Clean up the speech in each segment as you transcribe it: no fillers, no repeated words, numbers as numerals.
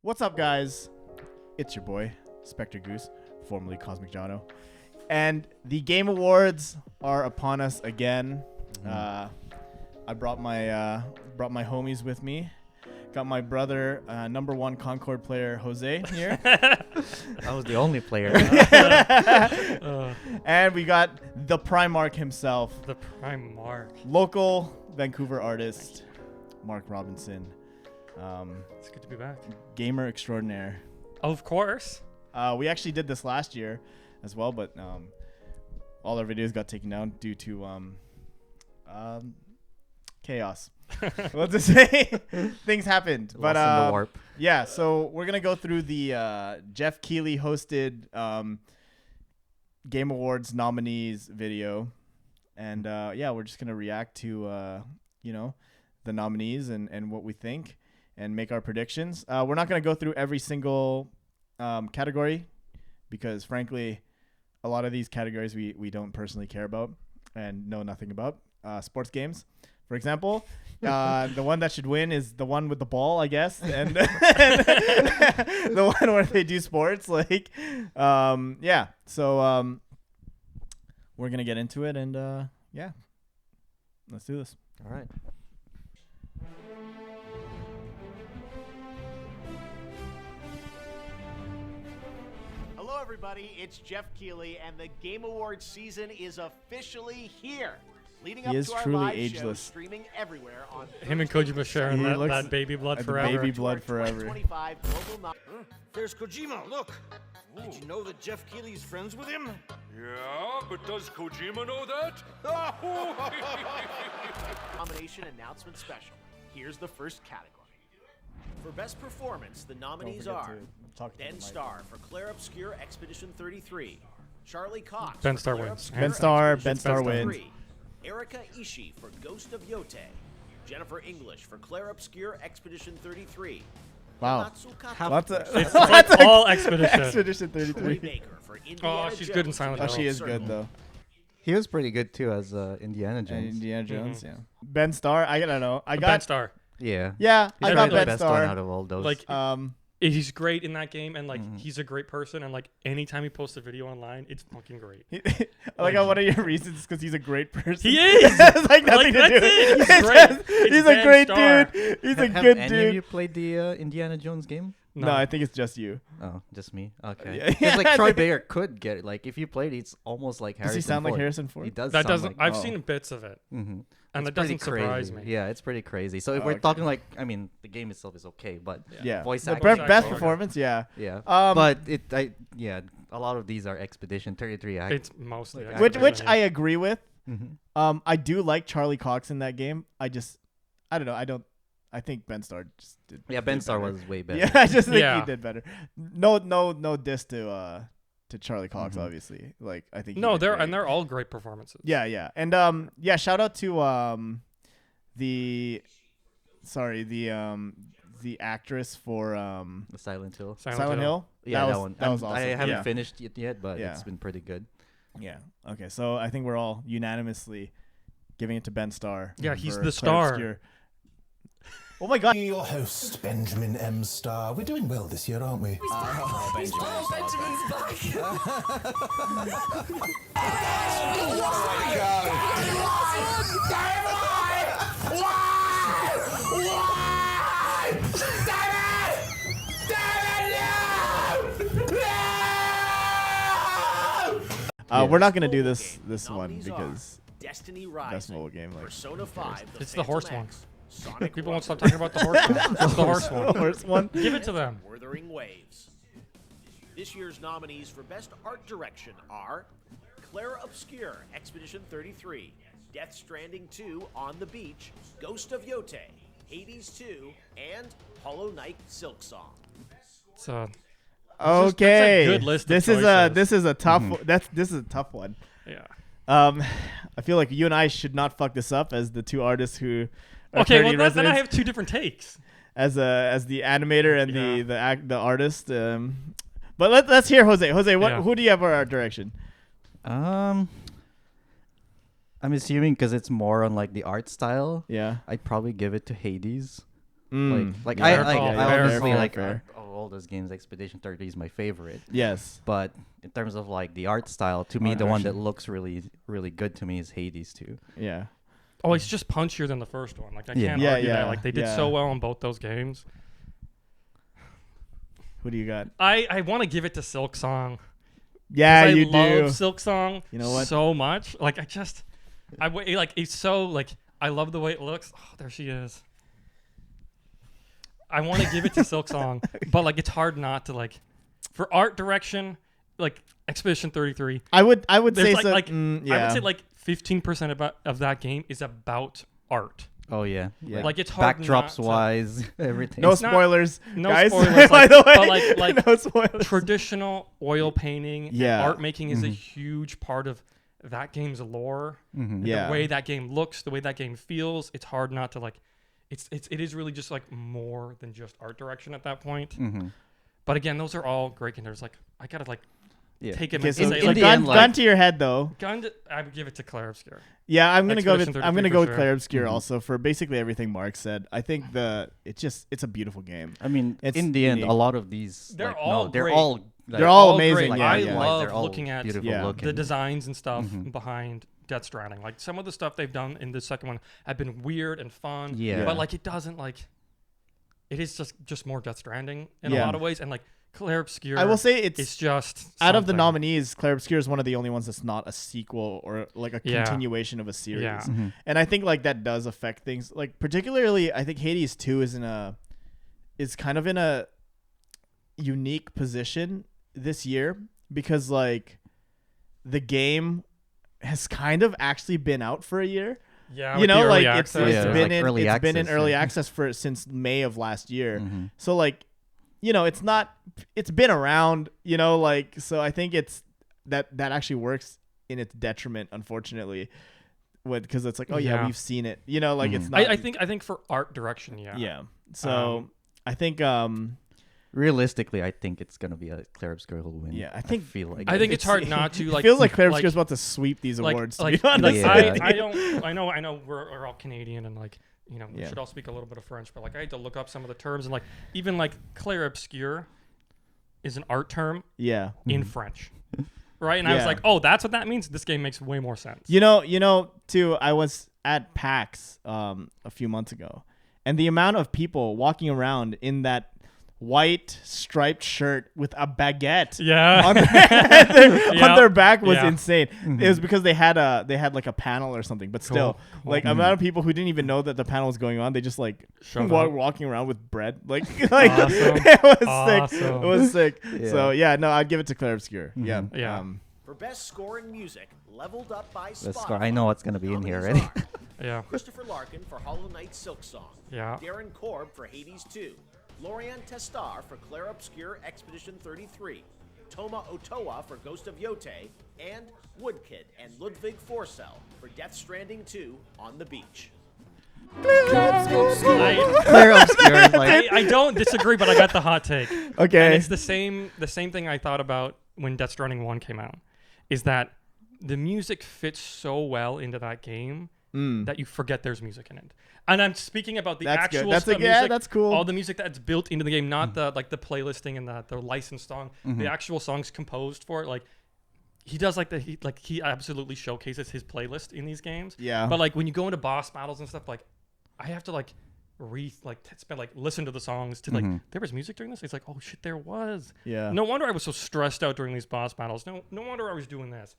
What's up, guys? It's your boy, Spectre Goose, formerly Cosmic Jono. And the Game Awards are upon us again. I brought my homies with me. Got my brother, number one Concord player, Jose, here. I was the only player. And we got the Primarch himself. The Primarch. Local Vancouver artist, Mark Robinson. It's good to be back. Gamer extraordinaire. Of course. We actually did this last year as well, but all our videos got taken down due to chaos. What to say? Things happened. Lost in the warp. Yeah, so we're going to go through the Jeff Keighley hosted Game Awards nominees video. And yeah, we're just going to react to, the nominees and what we think and make our predictions. We're not going to go through every single category because, frankly, a lot of these categories we don't personally care about and know nothing about. Sports games, for example. The one that should win is the one with the ball, I guess, and the one where they do sports. Yeah. So we're gonna get into it, and yeah, let's do this. All right. Hello, everybody. It's Jeff Keighley, and the Game Awards season is officially here. Leading up He is to our truly live ageless. show, streaming everywhere on Him and Kojima sharing He that, looks that baby blood like the forever. baby blood forever. 2025 global There's Kojima, look! Did you know that Jeff Keighley's friends with him? Yeah, but does Kojima know that? nomination announcement special. Here's the first category. For Best Performance, the nominees forget are to talk to the Ben mic. Starr for Claire Obscure Expedition 33, Charlie Cox Ben for Starr Claire wins. Obscure Ben Starr Expedition wins. 33, Erika Ishii for Ghost of Yote, Jennifer English for Claire Obscure Expedition 33, Wow. Natsu Kato Lots of It's like all Expedition. Expedition Troy 33. Baker for Indiana she's Jones good in Silent Oh, Hill. she is good though. He was pretty good too as Indiana And Jones. Indiana Jones, yeah. Ben Starr, I don't know. I Ben got Starr. Yeah. yeah, He's I probably got the Ben best one out Starr. of all those. Like, Um, he's great in that game, and like he's a great person, and like anytime he posts a video online, it's fucking great. I like how one of your reasons is because he's a great person. He is! It's like nothing Like, to that's do. it. He's It's great. just- It's he's a Ben great Starr. dude. He's a have good any dude. of you played the Indiana Jones game? No, I think it's just you. Oh, just me. Okay. Yeah. Because like Troy Baker could get it. Like if you played, it's almost like Does Harrison. he sound like Ford. Harrison Ford? He does. That sound doesn't. Like, I've seen bits of it, mm-hmm. and that It's pretty doesn't surprise crazy. me. Yeah, it's pretty crazy. So if Oh, we're okay. talking like, I mean, the game itself is okay, but Yeah. voice The acting. best Okay. performance, yeah. Yeah. Um, but a lot of these are Expedition 33. It's mostly which Expedition, I yeah. agree with. Mm-hmm. I do like Charlie Cox in that game. I don't know. I think Ben Starr just did. Yeah, Ben did Starr better. was way better. Yeah, I just think Yeah. he did better. No diss to Charlie Cox, Mhm. obviously. Like I think. he No, did they're great. and they're all great performances. Yeah. And yeah, shout out to the actress for The Silent Hill. Silent Hill. Yeah, that was, one. That was awesome. I haven't yeah. finished it yet, but Yeah. it's been pretty good. Yeah. Okay, so I think we're all unanimously giving it to Ben Starr. Yeah, he's for the Claire star. Obscure. Oh my God. Your host, Benjamin M. Starr. We're doing well this year, aren't we? We're not gonna do this one Nominees are because Destiny best Rising, mobile game. Like Persona 5, It's the horse one. Sonic People won't Rush, stop talking about the horse one. It's the horse one. Worst one. Give it to them. Wuthering Waves. This year's nominees for Best Art Direction are Claire Obscure, Expedition 33, Death Stranding 2, On the Beach, Ghost of Yote, Hades 2, and Hollow Knight Silk Song. So Okay. good list of This is a tough. This is a tough one. yeah. I feel like you and I should not fuck this up as the two artists who. Are Okay, 30 well then I residents, have two different takes. as the animator and Yeah. the artist. But let's hear Jose. Jose, Yeah. who do you have for art direction? I'm assuming because it's more on like the art style. Yeah. I'd probably give it to Hades. Mm. Like Yeah. I Fair call, I fair obviously call, like fair. all Zelda's games, Expedition 30 is my favorite. Yes. But in terms of like the art style, to me, Art the one that direction. looks really, really good to me is Hades 2. Yeah. Oh, it's just punchier than the first one. Like I Yeah. can't Yeah, argue yeah, that. Like they did yeah. so well on both those games. Who do you got? I want to give it to Silk Song. Yeah, 'Cause you I love do. Silk Song You know what? so much. Like like it's so like I love the way it looks. Oh, there she is. I want to give it to Silk Song, but like it's hard not to like for art direction, like Expedition 33. I would There's say like, so. like yeah. I would say like 15% of that game is about art. Oh yeah. Yeah. Like it's hard Backdrops not to- wise, everything. no it's not- spoilers, no guys. spoilers, by like- the way, but like no spoilers. traditional oil painting and Yeah. art making is a huge part of that game's lore. Mhm. Yeah. The way that game looks, the way that game feels, it's hard not to like it is really just like more than just art direction at that point. Mhm. But again, those are all great and there's like I gotta like Yeah. take him Okay, and so say in like the gun, end, like- gun to your head though. I would give it to Claire Obscure. Yeah, I'm gonna go with Expedition I'm 33 gonna for go with sure. Claire Obscure Mhm. also for basically everything Mark said. I think it's a beautiful game. I mean, It's in the end, unique. a lot of these They're like, all no, they're great. all like, They're all great. amazing. Yeah, I yeah. love they're all looking at beautiful Yeah. looking. the designs and stuff Mhm. behind Death Stranding. Like some of the stuff they've done in the second one have been weird and fun. Yeah. But like it doesn't like it is just more Death Stranding in a Yeah. lot of ways. And like Claire Obscure I will say it's just out of the something. nominees, Claire Obscure is one of the only ones that's not a sequel or like a Yeah. continuation of a series. Yeah. Mhm. And I think like that does affect things. Like particularly, I think Hades 2 is kind of in a unique position this year because like the game has kind of actually been out for a year. Yeah, You with the know, early like it's access. Yeah, been like in early it's been in access, early yeah. access for since May of last year. Mhm. So like, you know, it's been around, you know, like so I think it's that actually works in its detriment, unfortunately. Because it's like, oh yeah, Yeah. we've seen it. You know, like it's Mhm. not I think for art direction, yeah. yeah. So I think Realistically, I think it's gonna be a Claire Obscure who'll win. Yeah, I think- I feel like I think it's It's- hard not to it like feels like Claire like, Obscure's about to sweep these awards. To like, be honest, Yeah. I know we're all Canadian and like we Yeah. should all speak a little bit of French, but like I had to look up some of the terms and like even like Claire Obscure is an art term yeah. in French, right? And I was Yeah. like, oh, that's what that means. This game makes way more sense. You know, too. I was at PAX a few months ago, and the amount of people walking around in that white striped shirt with a baguette Yeah. on their, Yeah. on their back was Yeah. insane. It was because they had like a panel or something. But still, Cool. like amount of people who didn't even know that the panel was going on, they just like Showed up. walking around with bread. Like Awesome. it was sick. Awesome. It was sick. Yeah. So yeah, no, I'd give it to Claire Obscure. Yeah. Yeah. For best score in music, leveled up by Let's Spotify. score. I know what's gonna be in here Nominees already. are Yeah. Christopher Larkin for Hollow Knight Silk Song. Yeah. Darren Korb for Hades 2. Lorian Testar for Claire Obscure Expedition 33. Toma Otoa for Ghost of Yote. And Woodkid and Ludwig Forsell for Death Stranding 2 On the Beach. I, Claire Obscure is like I don't disagree, but I got the hot take. Okay. And it's the same thing I thought about when Death Stranding 1 came out, is that the music fits so well into that game that you forget there's music in it. And I'm speaking about the That's good. actual That's a- stuff, yeah, music, that's cool. all the music that's built into the game, not the like the playlisting and the licensed song. The actual songs composed for it, like he does he absolutely showcases his playlist in these games. Yeah. But like when you go into boss battles and stuff, like I have to listen to the songs to there was music during this. It's like, oh shit, there was. Yeah. No wonder I was so stressed out during these boss battles. No wonder I was doing this.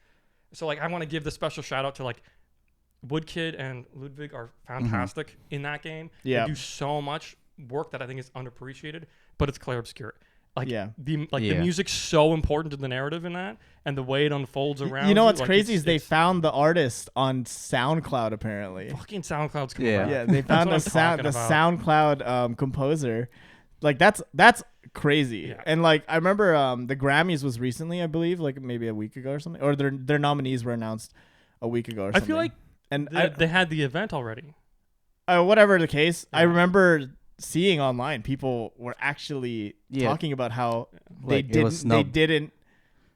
So like I want to give the special shout out to like Woodkid and Ludwig are fantastic in that game. Yeah. They do so much work that I think is underappreciated, but it's Claire Obscure. Like Yeah. the Yeah. music's so important to the narrative in that, and the way it unfolds around. You know what's like, crazy is they it's found the artist on SoundCloud apparently. fucking SoundCloud's coming Yeah. back. Yeah, they That's found what the I'm talking about. SoundCloud composer. Like that's crazy. Yeah. And like I remember the Grammys was recently, I believe, like maybe a week ago or something, or their nominees were announced a week ago or I something. feel like and they had the event already. whatever the case, I Yeah. remember seeing online people were actually Yeah. talking about how Like, it was they snubbed. didn't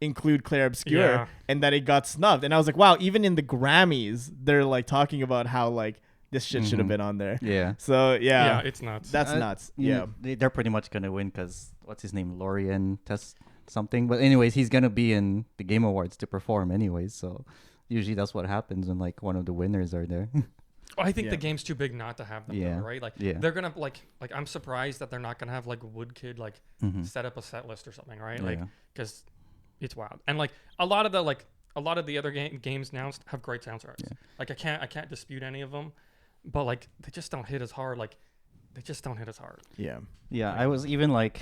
include Claire Obscure Yeah. and that it got snubbed. And I was like, wow, even in the Grammys, they're like talking about how like this shit should have been on there. yeah. So Yeah, yeah, it's nuts. that's Uh, nuts. you Yeah. know, they're pretty much gonna win because what's his name, Lorian Test something. But anyways, he's gonna be in the Game Awards to perform anyways. So usually that's what happens when like one of the winners are there. I think the game's too big not to have them, Yeah. though, right? Like Yeah. they're gonna like I'm surprised that they're not gonna have like Woodkid like set up a set list or something, right? Like Yeah. because it's wild. And like a lot of the other games now have great soundtracks. Yeah. Like I can't dispute any of them, but like they just don't hit as hard. Like they just don't hit as hard. Yeah. Yeah, I was even like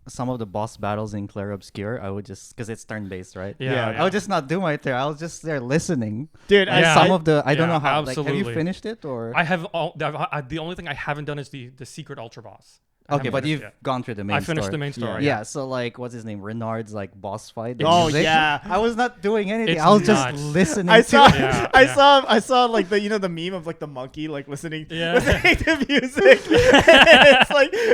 some of the boss battles in Clair Obscure. I would just because it's turn based, right? Yeah, I would just not do my turn. I was just there listening. Dude, Yeah. Some of the I don't Yeah, know how. Like, have absolutely. you finished it or? I have the only thing I haven't done is the secret ultra boss. I Okay, haven't but finished you've it yet. gone through the main I finished story. the main story. Yeah, so like, what's his name? Renard's like boss fight. the Oh, music. yeah. I was not doing anything. It's I was just nuts. listening I to saw, it. Yeah, I yeah. saw like the meme of like the monkey like listening Yeah. to music.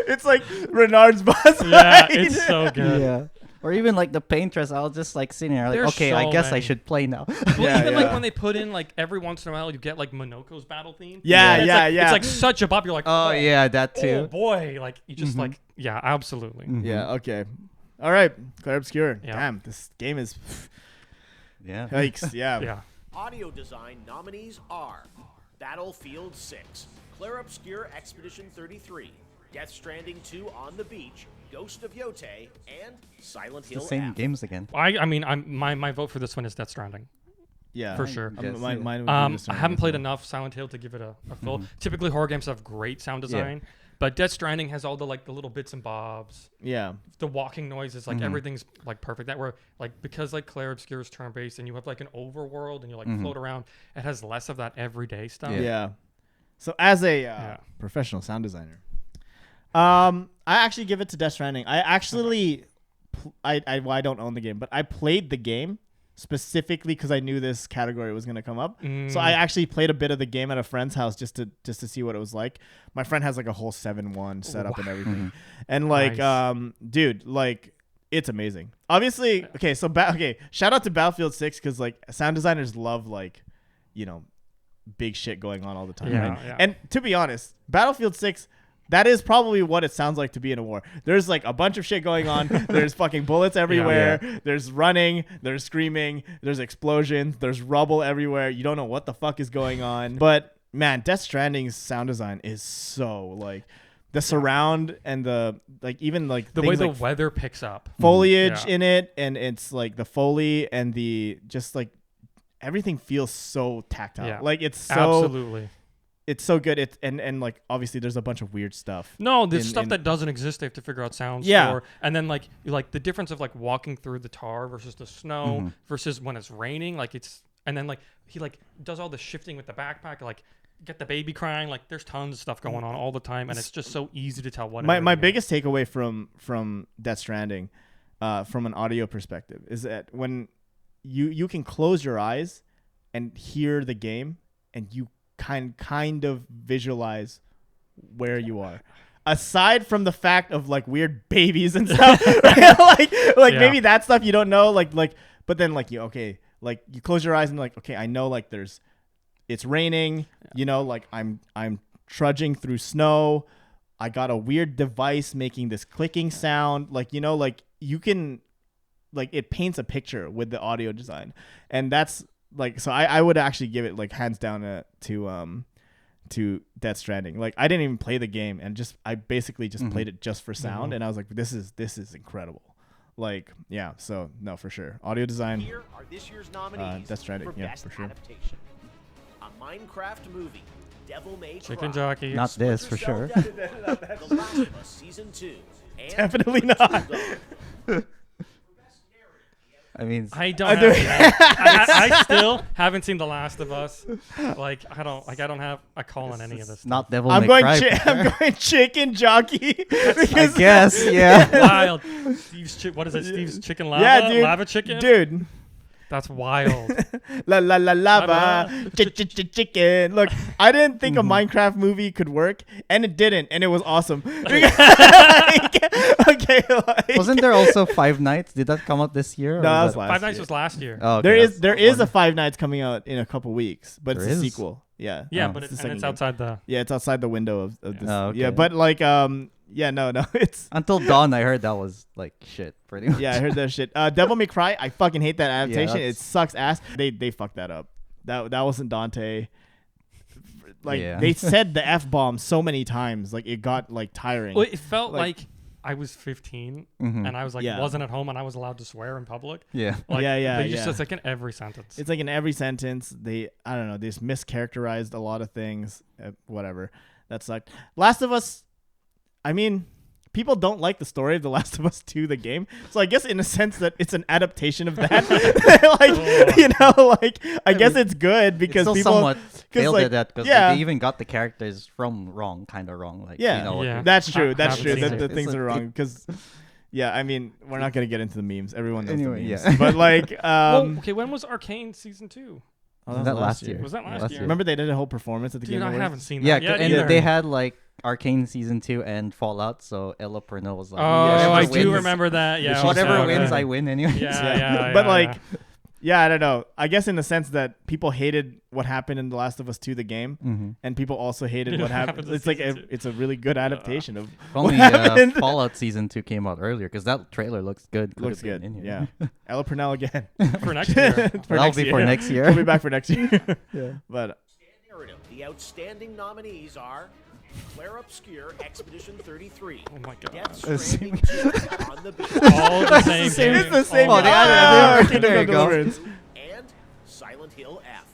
it's like Renard's boss. Yeah, fight. it's so good. Yeah. Or even like the paintress, I was just like sitting there, like, There's okay, I so guess I many. should play now. Well, Yeah, even like yeah. when they put in like every once in a while you get like Monoko's battle theme. Yeah, And yeah, it's like, yeah. It's like such a bop. You're like, Oh yeah, that oh too. boy, like you just like yeah, absolutely. Yeah. Okay. All right. Clair Obscure. Yeah. Damn, this game is Yeah. yikes. Yeah. Yeah. Audio design nominees are Battlefield 6, Clair Obscure Expedition 33, Death Stranding 2 On the Beach, Ghost of Yote, and Silent It's the Hill same F. games again. I mean, my vote for this one is Death Stranding. Yeah. For sure. Yes, Mine, yeah. mine would be I Death Stranding haven't as played well. enough Silent Hill to give it a full. Typically, horror games have great sound design, but Death Stranding has all the like the little bits and bobs. Yeah. The walking noises, like everything's like perfect. That were like because like Clair Obscure is turn based and you have like an overworld and you like float around. It has less of that everyday stuff. Yeah. So as a professional sound designer, I actually give it to Death Stranding. I actually, I don't own the game, but I played the game specifically because I knew this category was going to come up. So I actually played a bit of the game at a friend's house just to see what it was like. My friend has like a whole 7-1 setup and everything, and like, Nice. dude, like. It's amazing. Obviously, okay. So, shout out to Battlefield 6 because like sound designers love like, you know, big shit going on all the time. Yeah, right? yeah. And to be honest, Battlefield 6, that is probably what it sounds like to be in a war. There's like a bunch of shit going on. There's fucking bullets everywhere. Yeah. There's running. There's screaming. There's explosions. There's rubble everywhere. You don't know what the fuck is going on. But man, Death Stranding's sound design is so like the surround and the like even like The way things the like weather picks up. foliage Yeah. in it, and it's like the Foley and the just like everything feels so tactile. Yeah. Like it's so Absolutely. it's so good. It's and like obviously there's a bunch of weird stuff. No, there's in- stuff in- that doesn't exist. They have to figure out sounds Yeah. for. And then like the difference of like walking through the tar versus the snow versus when it's raining. Like it's and then like he like does all the shifting with the backpack. Like get the baby crying. Like there's tons of stuff going on all the time, and it's just so easy to tell what. My everything is. biggest takeaway from Death Stranding, from an audio perspective, is that when you can close your eyes and hear the game, and you kind of visualize where you are. Aside from the fact of like weird babies and stuff, right? like Yeah. maybe that stuff you don't know, like but then like you close your eyes and like okay, I know like it's raining, you know, like I'm trudging through snow. I got a weird device making this clicking sound, like you know, like you can, like it paints a picture with the audio design, and that's like so I would actually give it like hands down to Death Stranding. Like I didn't even play the game, and I basically just played it just for sound, and I was like, this is incredible. Like yeah, so no, for sure, audio design. Here are this year's nominees Death Stranding, for yeah, Best for sure. Adaptation. A Minecraft movie, Devil May Cry. Chicken jockey. Not this for sure. The Last of Us Season 2. And Definitely not. I mean, I don't. I do- I still haven't seen The Last of Us. Like I don't have a call on any of this. not Devil I'm May going Cry. I'm going chicken jockey. I because- guess, yeah. Wild. What is it? Steve's chicken lava. Yeah, dude. Lava chicken. Dude. That's wild. La la la lava. Chicken. Look, I didn't think a Minecraft movie could work, and it didn't, and it was awesome. Okay, like, Wasn't there also Five Nights? Did that come out this year? or No, that was that- last Five Nights year. was last year. Oh, okay, there that's is a Five Nights coming out in a couple weeks, but There it's a is? sequel. Yeah. Yeah, Oh. but It's the it's second game. outside the. Yeah, it's outside the window of this. Oh, okay. Yeah, but like Yeah, no, it's Until Dawn, I heard that was like shit, pretty much. yeah, I heard that shit. Devil May Cry, I fucking hate that adaptation. It that's- sucks ass. They fucked that up. That wasn't Dante. Like Yeah. they said the F bomb so many times, like it got like tiring. Well, it felt Like- like I was 15 Mhm. and I was like Yeah. wasn't at home and I was allowed to swear in public. Yeah. Like, Yeah, They just yeah. said like in every sentence. It's like in every sentence, I don't know, they just mischaracterized a lot of things. Whatever. That sucked. Last of Us, I mean, people don't like the story of The Last of Us 2, the game. So I guess in a sense that it's an adaptation of that. I guess it's good because It's still people somewhat failed like, at that because yeah. they even got the characters from wrong, kind of wrong. Like, Yeah, you know what Yeah. you're- that's true. I That's haven't true. seen That the it. things It's are like- wrong because, yeah. I mean, we're not gonna get into the memes. Everyone knows Anyway, the memes. yeah. But like, well, okay, when was Arcane season 2? oh, Was that last year? Was that last year? Remember they did a whole performance at the Dude, Game I Awards? haven't seen Yeah, that yet and either. they had like Arcane season 2 and Fallout, so Ella Purnell was like, Oh, whatever I do wins- remember that. Yeah, Whatever okay. wins, I win anyway. Yeah. But like, yeah, I don't know. I guess in the sense that people hated what happened in The Last of Us 2, the game, Mm-hmm. and people also hated what happened. in It's like season 2. it's a really good adaptation of If what only happened. Fallout season 2 came out earlier, because that trailer looks good. Could've Looks been good. in here. Yeah, Ella Purnell again. for next year. For That'll next be year. for next year. She'll be back for next year. Yeah, but Narrative. The outstanding nominees are Claire Obscure, Expedition 33. Oh my god. Death Stranding 2, On the Beach, All the same same- game. it's the same. Oh, they added Ah, it. Kingdom There of you go. Deliverance. and Silent Hill F.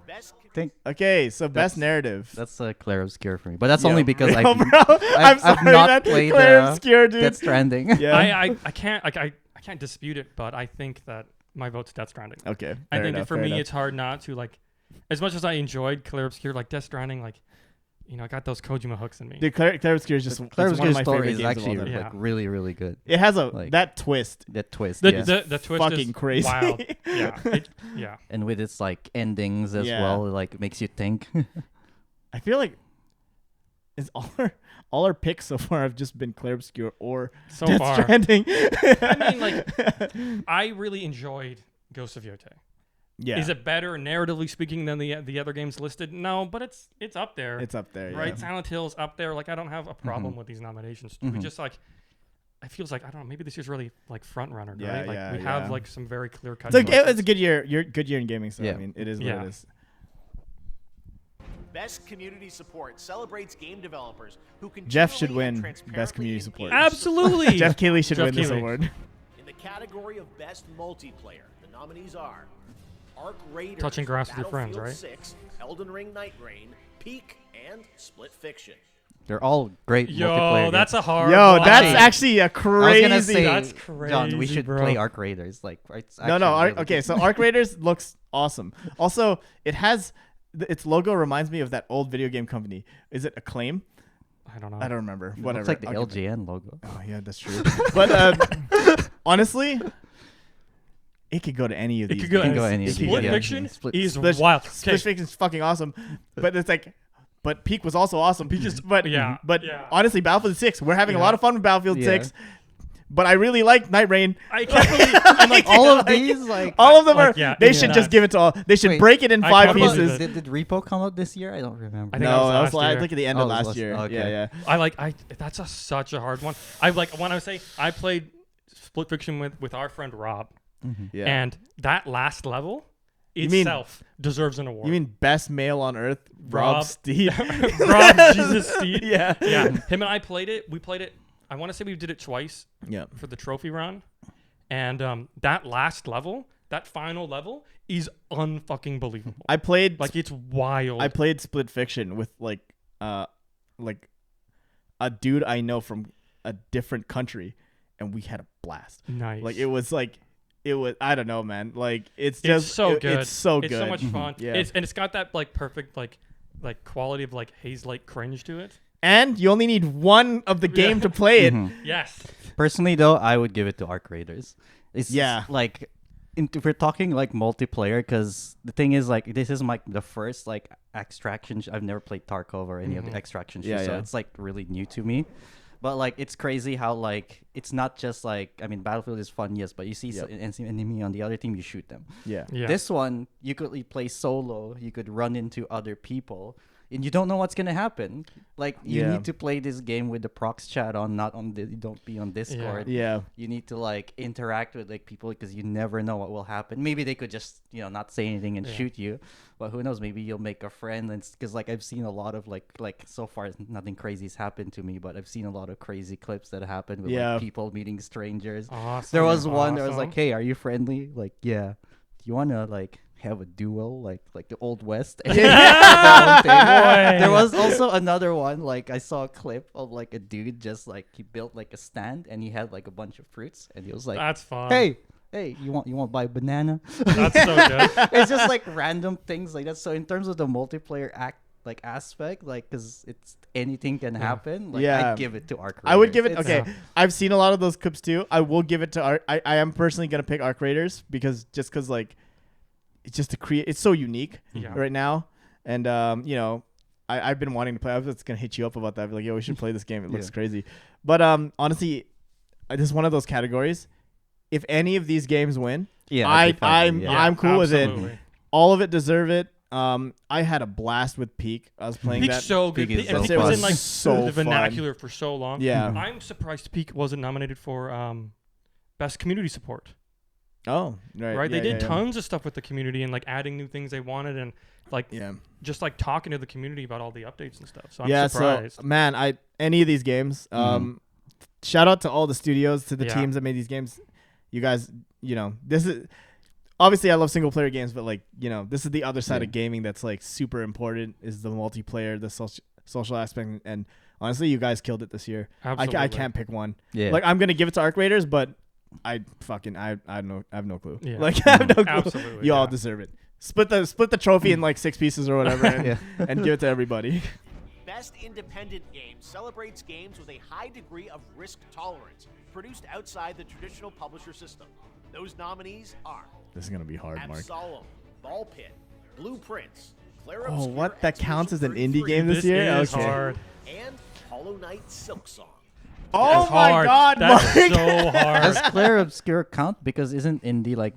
Best Think Okay, so That's- best narrative. that's Claire Obscure for me, but that's Yo, only because yo, I've, bro, I'm sorry, I've not man. played Claire Obscure, dude. Death Stranding. Yeah. I can't like I can't dispute it, but I think that my vote's Death Stranding. Okay. I fair think enough, for fair me enough. it's hard not to like, as much as I enjoyed Claire Obscure, like Death Stranding, like, you know, I got those Kojima hooks in me. Dude, Claire Obscure is just Claire it's one of Obscure's my story favorite is games actually of all time. Yeah. like really, really good. It has a like- that twist. That twist, the, yeah. the twist fucking is crazy. wild. Yeah, yeah. And with its like endings as Yeah. well, it, like makes you think. I feel like it's all our picks so far have just been Claire Obscure or So Death far, Stranding. I mean, like, I really enjoyed Ghost of Yote. yeah, Is it better narratively speaking than the other games listed? No, but it's up there. it's up there. right. Yeah. Silent Hill's up there. Like, I don't have a problem with these nominations. We just like, it feels like, I don't know, maybe this year's really like front runner, Yeah, right? Like yeah, we yeah. have like some very clear cut. It's a good year. You're good year in gaming. So I Yeah. mean, it is what Yeah. it is. Best Community Support celebrates game developers who continually Jeff should and win transparently Best Community Support. engage Absolutely. Jeff Keighley should Jeff win this Keighley. award. In the category of Best Multiplayer, the nominees are Arc Raiders, Touching grass with your Battlefield friends, 6, Elden Ring Night Rain, Peak, and Split Fiction. They're all great Yo, multiplayer that's games. a hard. Yo, one. that's Actually, actually a I was crazy. gonna say, That's John, we crazy, should bro. play Arc Raiders. Like, it's No, actually really okay, good. so Arc Raiders looks awesome. Also, it has its logo reminds me of that old video game company. Is it Acclaim? I don't know. I don't remember. It Whatever. looks like the I'll get LJN logo. Oh yeah, that's true. But honestly, it could go to any of It these. could go, can games. go any of It these, could Split go- yeah. Fiction Split- is Split- wild. Split Fiction is fucking awesome, but it's like, but Peak was also awesome. But yeah, but yeah. honestly, Battlefield 6, we're having a Yeah. lot of fun with Battlefield Yeah. 6. But I really like Night Rain. I can't believe I'm like, All of these, like, All of them Like, are. yeah, they yeah. should just give it to all. They should Wait, break it in I 5 can't believe pieces. it. did Repo come out this year? I don't remember. I think No, that was last I year. think at the end Oh, of it was last last- year. okay. Yeah. That's such a hard one. I like when I say I played Split Fiction with our friend Rob, Yeah. and that last level You mean- itself deserves an award. You mean best male on earth, Rob Rob- Steed? Rob Jesus Steed? Yeah. Yeah, him and I played it. We played it. I want to say we did it twice Yeah. for the trophy run, and that last level, that final level, is unfucking believable. I played Like it's wild. I played Split Fiction with like a dude I know from a different country, and we had a blast. nice. Like it was I don't know, man. Like it's It's just so good. It's so good. It's so much fun. Yeah. It's got that like perfect like quality of like haze light cringe to it. And you only need one of the game to play it. Yes. Personally, though, I would give it to Arc Raiders. It's Yeah. like if we're talking like multiplayer, because the thing is like this is the first like extraction. I've never played Tarkov or any of the extraction Yeah, shows, so yeah. it's like really new to me. But like it's crazy how like it's not just like Battlefield is fun, yes, but you see Yep. an enemy on the other team, you shoot them. Yeah. Yeah. This one you could play solo, you could run into other people. and you don't know what's gonna happen. Like you Yeah. need to play this game with the prox chat on, not on the. You don't be on Discord. Yeah. You need to like interact with like people because you never know what will happen. Maybe they could just not say anything and shoot you, but who knows? Maybe you'll make a friend. And because like I've seen a lot of like so far nothing crazy's happened to me, but I've seen a lot of crazy clips that happen with like people meeting strangers. Awesome. There was one that was like, "Hey, are you friendly?" Like, "Yeah." Do you wanna like have a duel like the Old West? There was also another one, like I saw a clip of like a dude just like he built like a stand and he had like a bunch of fruits and he was like, That's fun. Hey, you want to buy a banana? That's so good. It's just like random things like that. So in terms of the multiplayer aspect, like because it's anything can happen. Like I'd give it to Arc Raiders. I would give it. It's- Okay, I've seen a lot of those clips too. I will give it to Arc. I am personally gonna pick Arc Raiders because like it's just to create. It's so unique right now, and I've been wanting to play. I was just gonna hit you up about that. I'd be like, yo, we should play this game. It looks crazy. But honestly, this is one of those categories. If any of these games win, I'm cool with it. All of it deserve it. I had a blast with Peak. I was playing Peak's that. so good. Peak is And so Peak was fun. in like So the fun. vernacular for so long. Yeah. I'm surprised Peak wasn't nominated for best community support. Oh, right. They did tons of stuff with the community and like adding new things they wanted and like just like talking to the community about all the updates and stuff. So I'm surprised. So man, any of these games, shout out to all the studios, to the teams that made these games. You guys, this is obviously I love single player games, but like, this is the other side of gaming that's like super important is the multiplayer, the social aspect, and honestly, you guys killed it this year. Absolutely. I can't pick one. Yeah. Like I'm gonna give it to Arc Raiders, but I have no clue. Yeah. Like I have no clue. Absolutely, You all deserve it. Split the trophy in like 6 pieces or whatever, and give it to everybody. Best Independent Game celebrates games with a high degree of risk tolerance, produced outside the traditional publisher system. Those nominees are This is gonna be hard, Mark. Absolum, Ball Pit, Blueprints, Clara Oh, Obscura what? That counts as an Expedition indie game 33, this year? Is Okay. hard. and Hollow Knight Silk Song. Oh That's my hard. God, That's Mike! so hard. Does Claire Obscure count? Because isn't indie like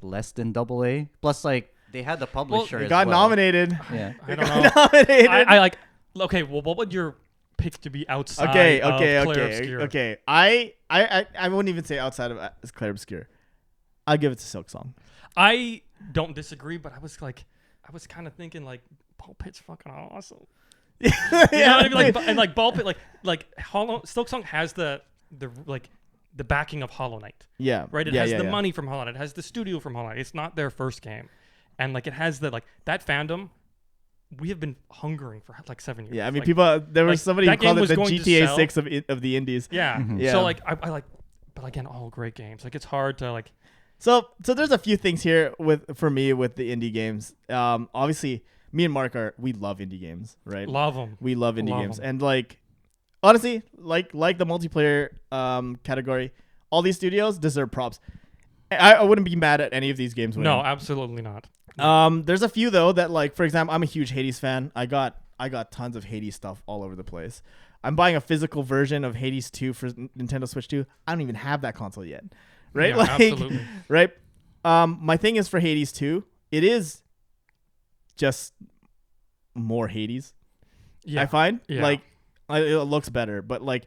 less than AA? Plus, like they had the publisher. They as got well. nominated. Yeah. I don't know. Nominated. I like. Okay, well, what would your pick to be outside? of Claire Obscure? Okay. I wouldn't even say outside of Claire Obscure. I'll give it to Silk Song. I don't disagree, but I was kind of thinking like Ball Pit's fucking awesome. You know what I mean? Like, and like Ball Pit, like Silk Song has the backing of Hollow Knight. Yeah. Right. It yeah, has yeah, the yeah. money from Hollow Knight. It has the studio from Hollow Knight. It's not their first game, and like it has that fandom. We have been hungering for like 7 years. Yeah, I mean, Like, people. There was like, somebody who that game called it was the going to GTA sell. 6 of the indies. Yeah. Yeah. So like I like, but again, all great games. Like it's hard to like. So there's a few things here for me with the indie games. Obviously, me and Mark we love indie games, right? Love them. We love indie games, 'em. and like honestly, like the multiplayer category, all these studios deserve props. I wouldn't be mad at any of these games winning. No, absolutely not. There's a few though that like, for example, I'm a huge Hades fan. I got tons of Hades stuff all over the place. I'm buying a physical version of Hades 2 for Nintendo Switch 2. I don't even have that console yet. Right? Yeah, absolutely. Right? My thing is for Hades 2, it is just more Hades. Yeah. I find Yeah. like it looks better, but like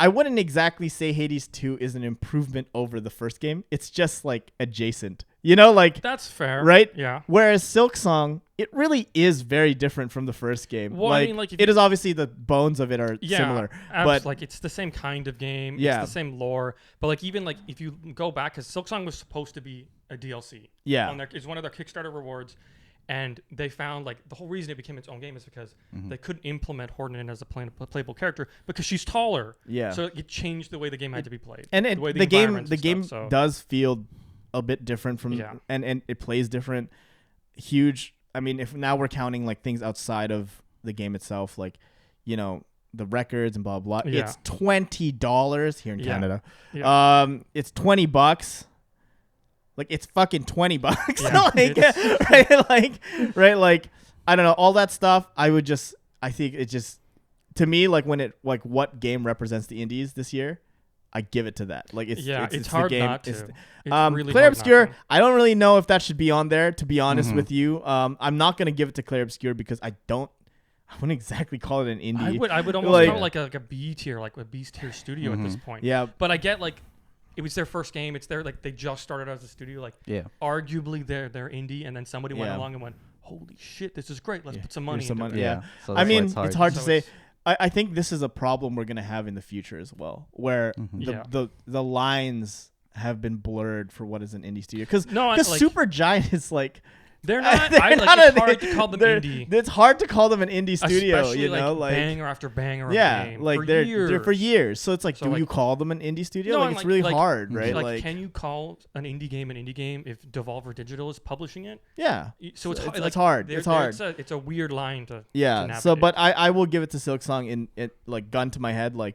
I wouldn't exactly say Hades 2 is an improvement over the first game. It's just like adjacent. Like That's fair. right? Yeah. Whereas Silk Song, it really is very different from the first game. Well, I mean, like, if it you- is obviously the bones of it are similar, but like it's the same kind of game. Yeah. It's the same lore. But like even like if you go back, because Silk Song was supposed to be a DLC. Yeah. It's one of their Kickstarter rewards. And they found like the whole reason it became its own game is because they couldn't implement Horton as a playable character because she's taller. Yeah. So it changed the way the game had to be played. and the, way the game environments the and game stuff, so- does feel a bit different from Yeah. and it plays different. Huge. I mean, if now we're counting like things outside of the game itself, like the records and blah blah. Yeah. It's $20 here in Yeah. Canada. Yeah. It's $20. Like it's fucking $20. Yeah, right? Like I don't know, all that stuff. I think it just, to me, like when it, like what game represents the indies this year, I give it to that. Like it's it's the hard game. not to. It's, It's really Clair hard not Obscure. to. I don't really know if that should be on there. To be honest with you, I'm not gonna give it to Clair Obscure because I wouldn't exactly call it an indie. I would almost call it like a B tier, like a B tier studio at this point. Yeah. But I get like it was their first game. It's their like they just started out as a studio. Like arguably they're indie, and then somebody went along and went, holy shit, this is great. Let's put some money into it. Yeah. So I that's why mean, it's hard to So say. it's- I think this is a problem we're gonna have in the future as well, where the lines have been blurred for what is an indie studio. Because Supergiant is like they're not. they're it's hard to call them indie. It's hard to call them an indie studio. Especially, you know, like banger after banger. Of game like for they're years. for years. So it's like, So do like- you call them an indie studio? No, Like and it's really hard, right? Like, can you call an indie game if Devolver Digital is publishing it? Yeah. So it's hard. It's hard. It's hard. It's a weird line to Yeah. To So, navigate. but I will give it to Silksong in it, like gun to my head. Like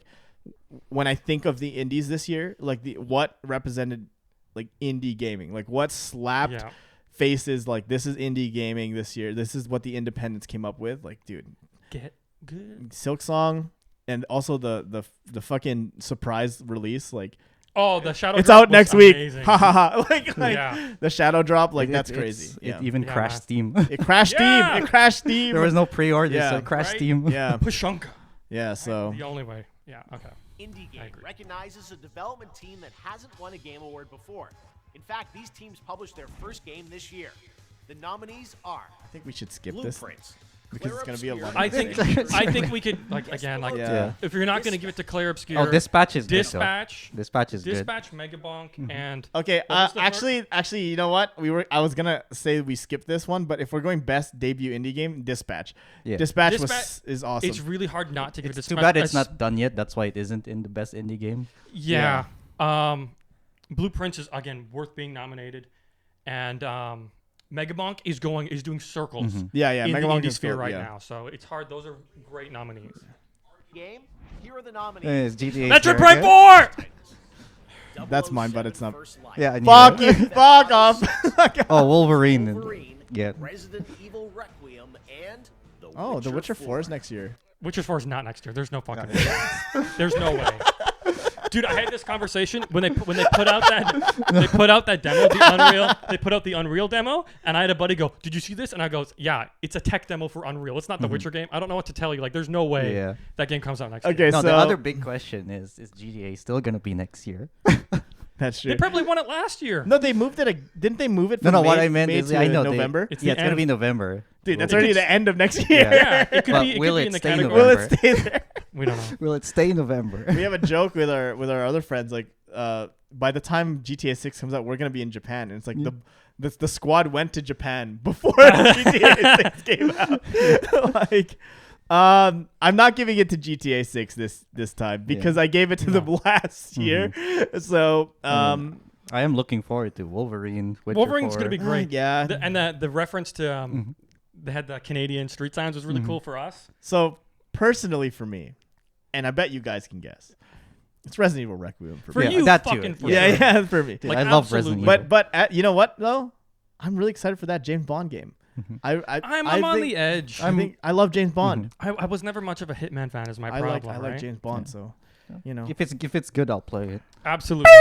when I think of the indies this year, like what represented like indie gaming, like what slapped faces, like this is indie gaming this year. This is what the independents came up with. Like, dude, get good. Silksong, and also the fucking surprise release, like. Oh, the Shadow. It's Drop out next was week. amazing. Ha ha ha! Like the Shadow Drop, like that's crazy. It even crashed Steam. It crashed Steam. It crashed Steam. There was no pre-order, so it crashed Steam. Yeah. Pashunka. Yeah. So the only way. Yeah. Okay. Indie Game recognizes a development team that hasn't won a game award before. In fact, these teams published their first game this year. The nominees are I think we should skip this Blueprints. because it's gonna be a lot. I think we could if you're not gonna give it to Clair Obscure. Oh, Dispatch is Dispatch. good. Dispatch is good. Dispatch, Megabonk, and Okay, what was the actually, you know what? I was gonna say we skip this one, but if we're going best debut indie game, Dispatch. Yeah. Dispatch Dispatch is awesome. It's really hard not to give it It's to too Dispatch. bad it's not done yet. That's why it isn't in the best indie game. Yeah. Blueprints is again worth being nominated, and Megabonk is doing circles. Yeah, in the Megalonk indie is sphere good, right yeah. now. So it's hard. Those are great nominees. game. Here are the nominees. It's GTA. Metroid Prime Prime 4. That's mine, but it's not. First Light. Yeah, I knew Fuck that. you! Fuck off! Oh, Wolverine. Wolverine, Yeah. Resident Evil Requiem, and Oh, The Witcher 4 is next year. Witcher 4 is not next year. There's no fucking way. There's no way. Dude, I had this conversation when they put out that demo, the Unreal. They put out the Unreal demo, and I had a buddy go, "Did you see this?" And I goes, "Yeah, it's a tech demo for Unreal. It's not the Witcher game. I don't know what to tell you. Like, there's no way that game comes out next year." Okay, No, so the other big question is GTA still gonna be next year? that's true. They probably won it last year. No, they moved it. Didn't they move it? No, From what May- I meant May is to I know November. It's It's the gonna end. be November. Dude, that's Will already it- the end of next year. Yeah, it could But be. It will could be it in the stay in category. Will it November? stay there? We don't know. Will it stay in November? We have a joke with our other friends. Like, by the time GTA 6 comes out, we're gonna be in Japan, and it's like the squad went to Japan before GTA 6 came out. Like, I'm not giving it to GTA 6 this time because I gave it to them last year. So, I am looking forward to Wolverine. Witcher Wolverine's 4. gonna be great. yeah. And the reference to they had the Canadian street signs was really cool for us. So personally, for me, and I bet you guys can guess, it's Resident Evil Requiem for For me. Yeah, you, that too. fucking for Yeah, sure. yeah, for me. Dude, Like, I love absolutely. Resident Evil. But you know what though? I'm really excited for that James Bond game. I'm on think- the edge. I love James Bond. I was never much of a Hitman fan. Is my I problem. like right? James Bond. So, you know, if it's good, I'll play it. Absolutely.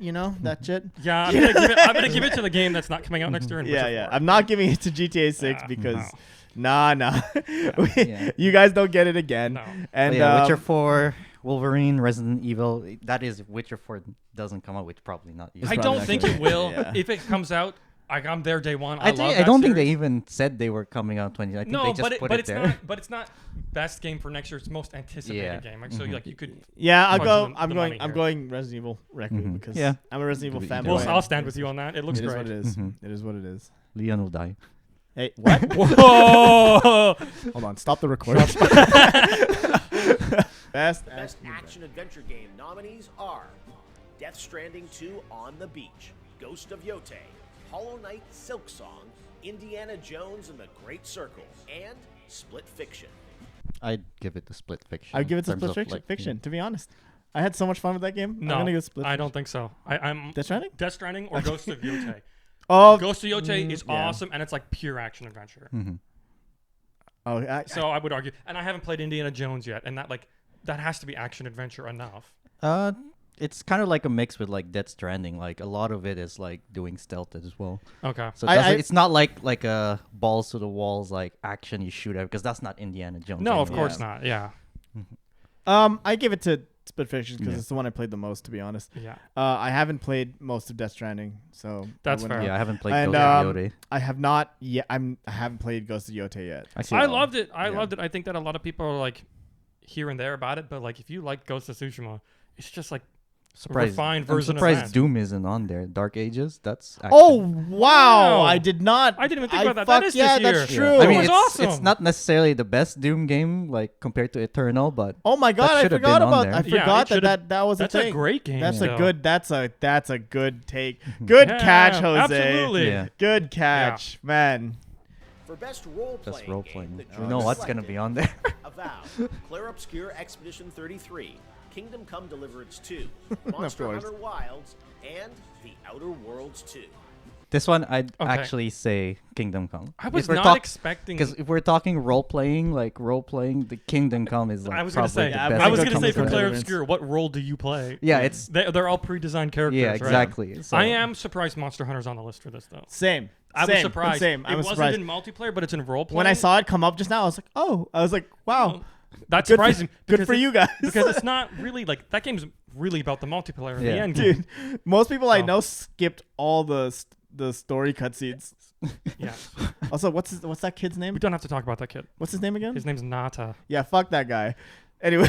you know that shit. Yeah, I'm gonna give it to the game that's not coming out next year. In Yeah, Witcher yeah. 4. I'm not giving it to GTA 6 Yeah, because no. nah. Yeah. You guys don't get it again. No. And But yeah, Witcher 4, Wolverine, Resident Evil. That is, if Witcher 4 doesn't come out, which probably not. I probably don't not think gonna- it will. Yeah. If it comes out, I'm there day one. I love don't that think they series. even said they were coming out 20. I think No, they just put but it it's there. not. But it's not best game for next year. It's most anticipated Yeah. game. Like, so like you could. Yeah, I'll Charge go. them I'm the going. money I'm here. going Resident Evil Requiem because Yeah. I'm a Resident Evil Do it fanboy. either way. I'll stand with you on that. It looks It is great. what it is. It is what it is. Leon will die. Hey, what? Whoa! Hold on. Stop the recording. Best Best action adventure game nominees are Death Stranding 2 On the Beach, Ghost of Yote, Hollow Knight Silksong, Indiana Jones and the Great Circle, and Split Fiction. I'd give it to Split Fiction. I'd give it to in terms Split of, like, Fiction. To be honest, I had so much fun with that game. No, I'm gonna go Split. I don't think so. I'm Death Stranding? Death Stranding or Ghost of Yote. Oh, Ghost of Yote is yeah. awesome, and it's like pure action adventure. oh, So I would argue, and I haven't played Indiana Jones yet, and that has to be action adventure enough. it's kind of like a mix with like Death Stranding. Like a lot of it is like doing stealth as well. Okay. So it's not like a balls to the walls like action you shoot at, because that's not Indiana Jones. No, of anyway. course not. Yeah. I give it to Split Fiction because Yeah. it's the one I played the most, to be honest. Yeah. I haven't played most of Death Stranding, so That's I wouldn't fair. know. Yeah, I haven't played And Ghost of Yode. I have not yet. I haven't played Ghost of Yote yet. I loved it. I Yeah. loved it. I think that a lot of people are like here and there about it, but like if you like Ghost of Tsushima, it's just like refined version I'm of surprised that. Doom isn't on there. Dark Ages. That's Oh action. wow! Wow. I did not. I didn't even think about that. That is yeah, this year. that's Yeah. true. I mean, was it's awesome. not necessarily the best Doom game like compared to Eternal, but Oh my god! I should have forgot been on about. there. I Yeah, forgot it should've- that was That's a thing. a great game. That's though. a good. That's a good take. Good Yeah, catch, Jose. Absolutely. Yeah. Good catch, man. For best role-playing that's role game, playing. the You jury know what's gonna selected be on there. Avowed, Claire Obscure Expedition 33, Kingdom Come Deliverance 2, Monster course. Hunter Wilds, and The Outer Worlds 2. This one I'd Okay. actually say Kingdom Come. I was If we're not talk- expecting. Because if we're talking role playing, the Kingdom Come is like I was gonna probably say. the Yeah, best. I was Kingdom gonna Come say is for the Claire Deliverance. Obscure, what role do you play? Yeah, it's They're all pre-designed characters. yeah, right? exactly. So, I am surprised Monster Hunter's on the list for this though. Same. I Same. was surprised. Same. I It was wasn't surprised in multiplayer, but it's in role playing. when I saw it come up just now. I was like, oh. I was like, wow. That's Good for- surprising. good because for you guys. because it's not really like that game's really about the multiplayer in the Yeah. end game. Dude, most people I Oh. know skipped all the story cutscenes. Yeah. Also, what's that kid's name? We don't have to talk about that kid. What's his name again? His name's Nata. Yeah, fuck that guy. Anyways,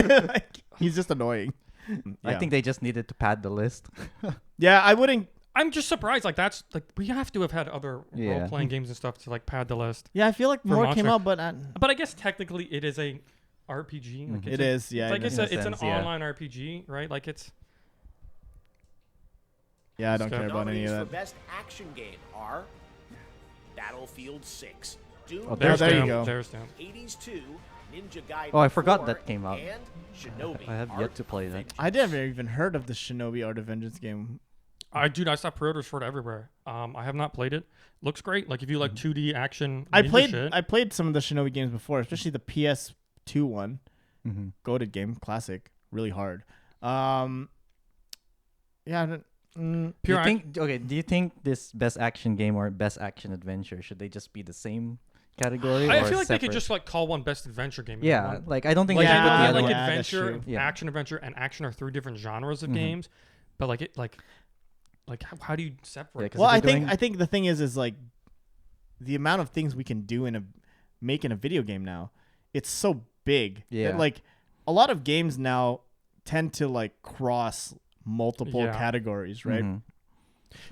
like, he's just annoying. I Yeah. think they just needed to pad the list. Yeah, I wouldn't. I'm just surprised. Like that's like we have to have had other Yeah. role-playing games and stuff to like pad the list. Yeah, I feel like more came Monster. out, but But I guess technically it is a RPG. Like it is. Yeah, Like in it's a a, it's an sense, yeah. online RPG, right? Like it's yeah, I don't So- care about any Nominees of for that. best action game are Battlefield 6, Doom, Oh, there's there you Doom. go. There's Doom. Hades 2, Ninja Gaiden Oh, I forgot 4, that came out. and Shinobi. I have Art yet to play of that. Vengeance. I never even heard of the Shinobi Art of Vengeance game. I saw pre-orders for it everywhere. I have not played it. Looks great. Like if you like 2D action, I ninja played shit. some of the Shinobi games before, especially the PS2 one. Mm-hmm. Goated game, classic, really hard. Yeah, I don't- Do Pure you ac- think? Okay. Do you think this best action game or best action adventure should they just be the same category? I or feel like they could separate? just like call one best adventure game. if they Yeah, want. like I don't think Like, they Yeah, should put the I other like one. yeah, that's adventure, true. Yeah. action adventure, and action are three different genres of Mhm. games. But like it, like how do you separate? Yeah, 'cause well, if I you're think doing- I think the thing is like the amount of things we can do in making a video game now. It's so big. that, Yeah. like a lot of games now tend to like cross multiple Yeah. categories, right? Mhm.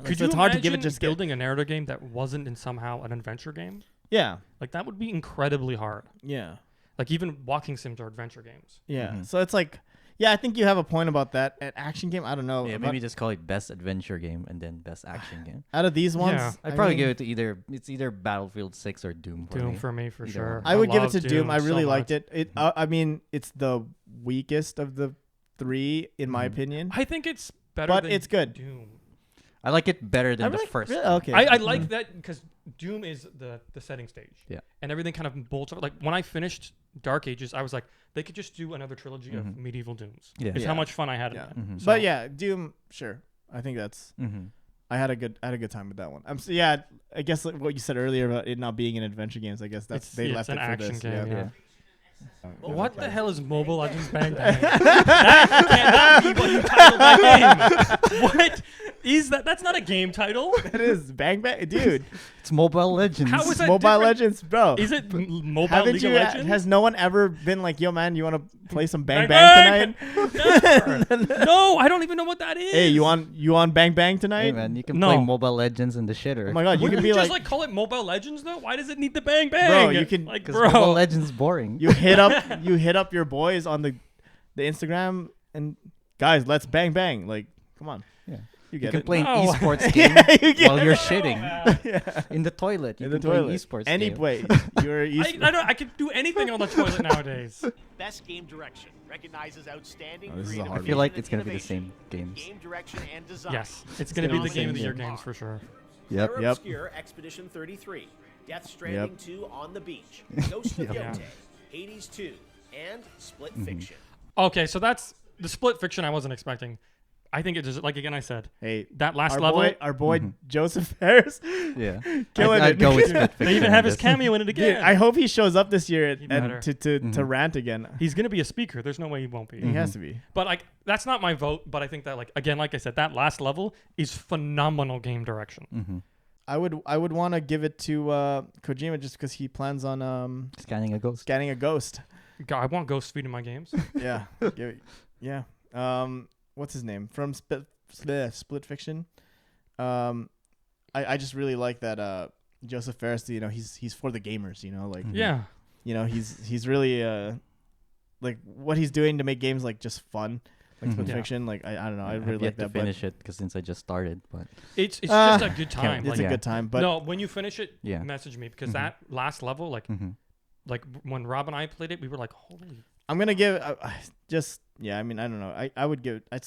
Could So you it's hard to give it imagine just building a narrative game that wasn't in somehow an adventure game? Yeah. Like that would be incredibly hard. Yeah. Like even walking sims are adventure games. Yeah. Mhm. So it's like, yeah, I think you have a point about that. At action game, I don't know. Yeah, about- maybe just call it best adventure game and then best action game. out of these ones, Yeah. I'd probably mean, give it to either Battlefield 6 or Doom. For Doom me. for me for Either sure. one. I would give it love to Doom. I so really liked much. it. I mean, it's the weakest of the three, in my Mhm. opinion. I think it's better, But than it's good. Doom. I like it better than I the really- first. really? one. Okay. I like that because Doom is the setting stage. Yeah. And everything kind of bolts over. Like when I finished Dark Ages, I was like, they could just do another trilogy of Mhm. medieval Dooms. Yeah. It's Yeah. how much fun I had Yeah. in that. Mhm. So- But yeah, Doom, sure. I think that's. Mm-hmm. I had a good time with that one. So yeah, I guess like what you said earlier about it not being in adventure games. I guess that's they it's left an it for action this. game. Yeah. What the Multiplayer. hell is Mobile Legends Bang Bang? That cannot be what you titled that game. What is that? That's not a game title. It is Bang Bang, dude. It's Mobile Legends. How is that Mobile different? Legends, bro. Is it Mobile Haven't League you? of Legends? Has no one ever been like, yo, man, you want to play some Bang Bang Bang, tonight? Never. No, I don't even know what that is. Hey, you on Bang Bang tonight? Hey man, you can No. play Mobile Legends in the shitter. Oh my god, you Wouldn't can you be just like, call it Mobile Legends though? Why does it need the bang bang? Bro, you can- like, Because bro. Mobile Legends is boring. you hit up your boys on the Instagram and guys, let's bang bang. Like, come on. Yeah. You You get can it. play an No. esports game Yeah, you get while it. you're shitting Yeah. in the toilet. You In can the play an toilet. esports Any game. place. You're I don't. I can do anything on the toilet nowadays. Best game direction recognizes outstanding Oh, this is a creative hard I feel one. like vision it's and gonna be the innovation same in games. Game direction and design. Yes, it's gonna be gonna the be game the of the same year game. games for sure. Yep. Claire Yep. Obscure Expedition 33, Death Stranding 2 on the Beach, Ghost of Yeah. Yote, Hades 2, and Split Mm-hmm. Fiction. Okay, so that's the split fiction I wasn't expecting. I think it just like again I said Hey, that last level. our boy Joseph Ferris, Yeah. killing I'd it. go with Split They Fiction even have in his this. cameo in it again. Dude, I hope he shows up this year better. and to rant again. He's gonna be a speaker. There's no way he won't be. He has to be. But like that's not my vote. But I think that like again, like I said, that last level is phenomenal game direction. I would want to give it to Kojima just because he plans on Scanning a ghost. scanning a ghost. God, I want Ghost Feed in my games. Yeah, yeah. What's his name from Split Fiction? I just really like that Joseph Ferris. You know, he's for the gamers. You know, like Yeah. you know he's really like what he's doing to make games like just fun. Like Split Yeah. Fiction, like I don't know, I I've really yet like to that. But finish it because since I just started, but It's just a good time. it's Like, a Yeah. good time. But no, when you finish it, Yeah. message me because that last level, like when Rob and I played it, we were like, holy. I'm gonna give just I mean I don't know. I would give I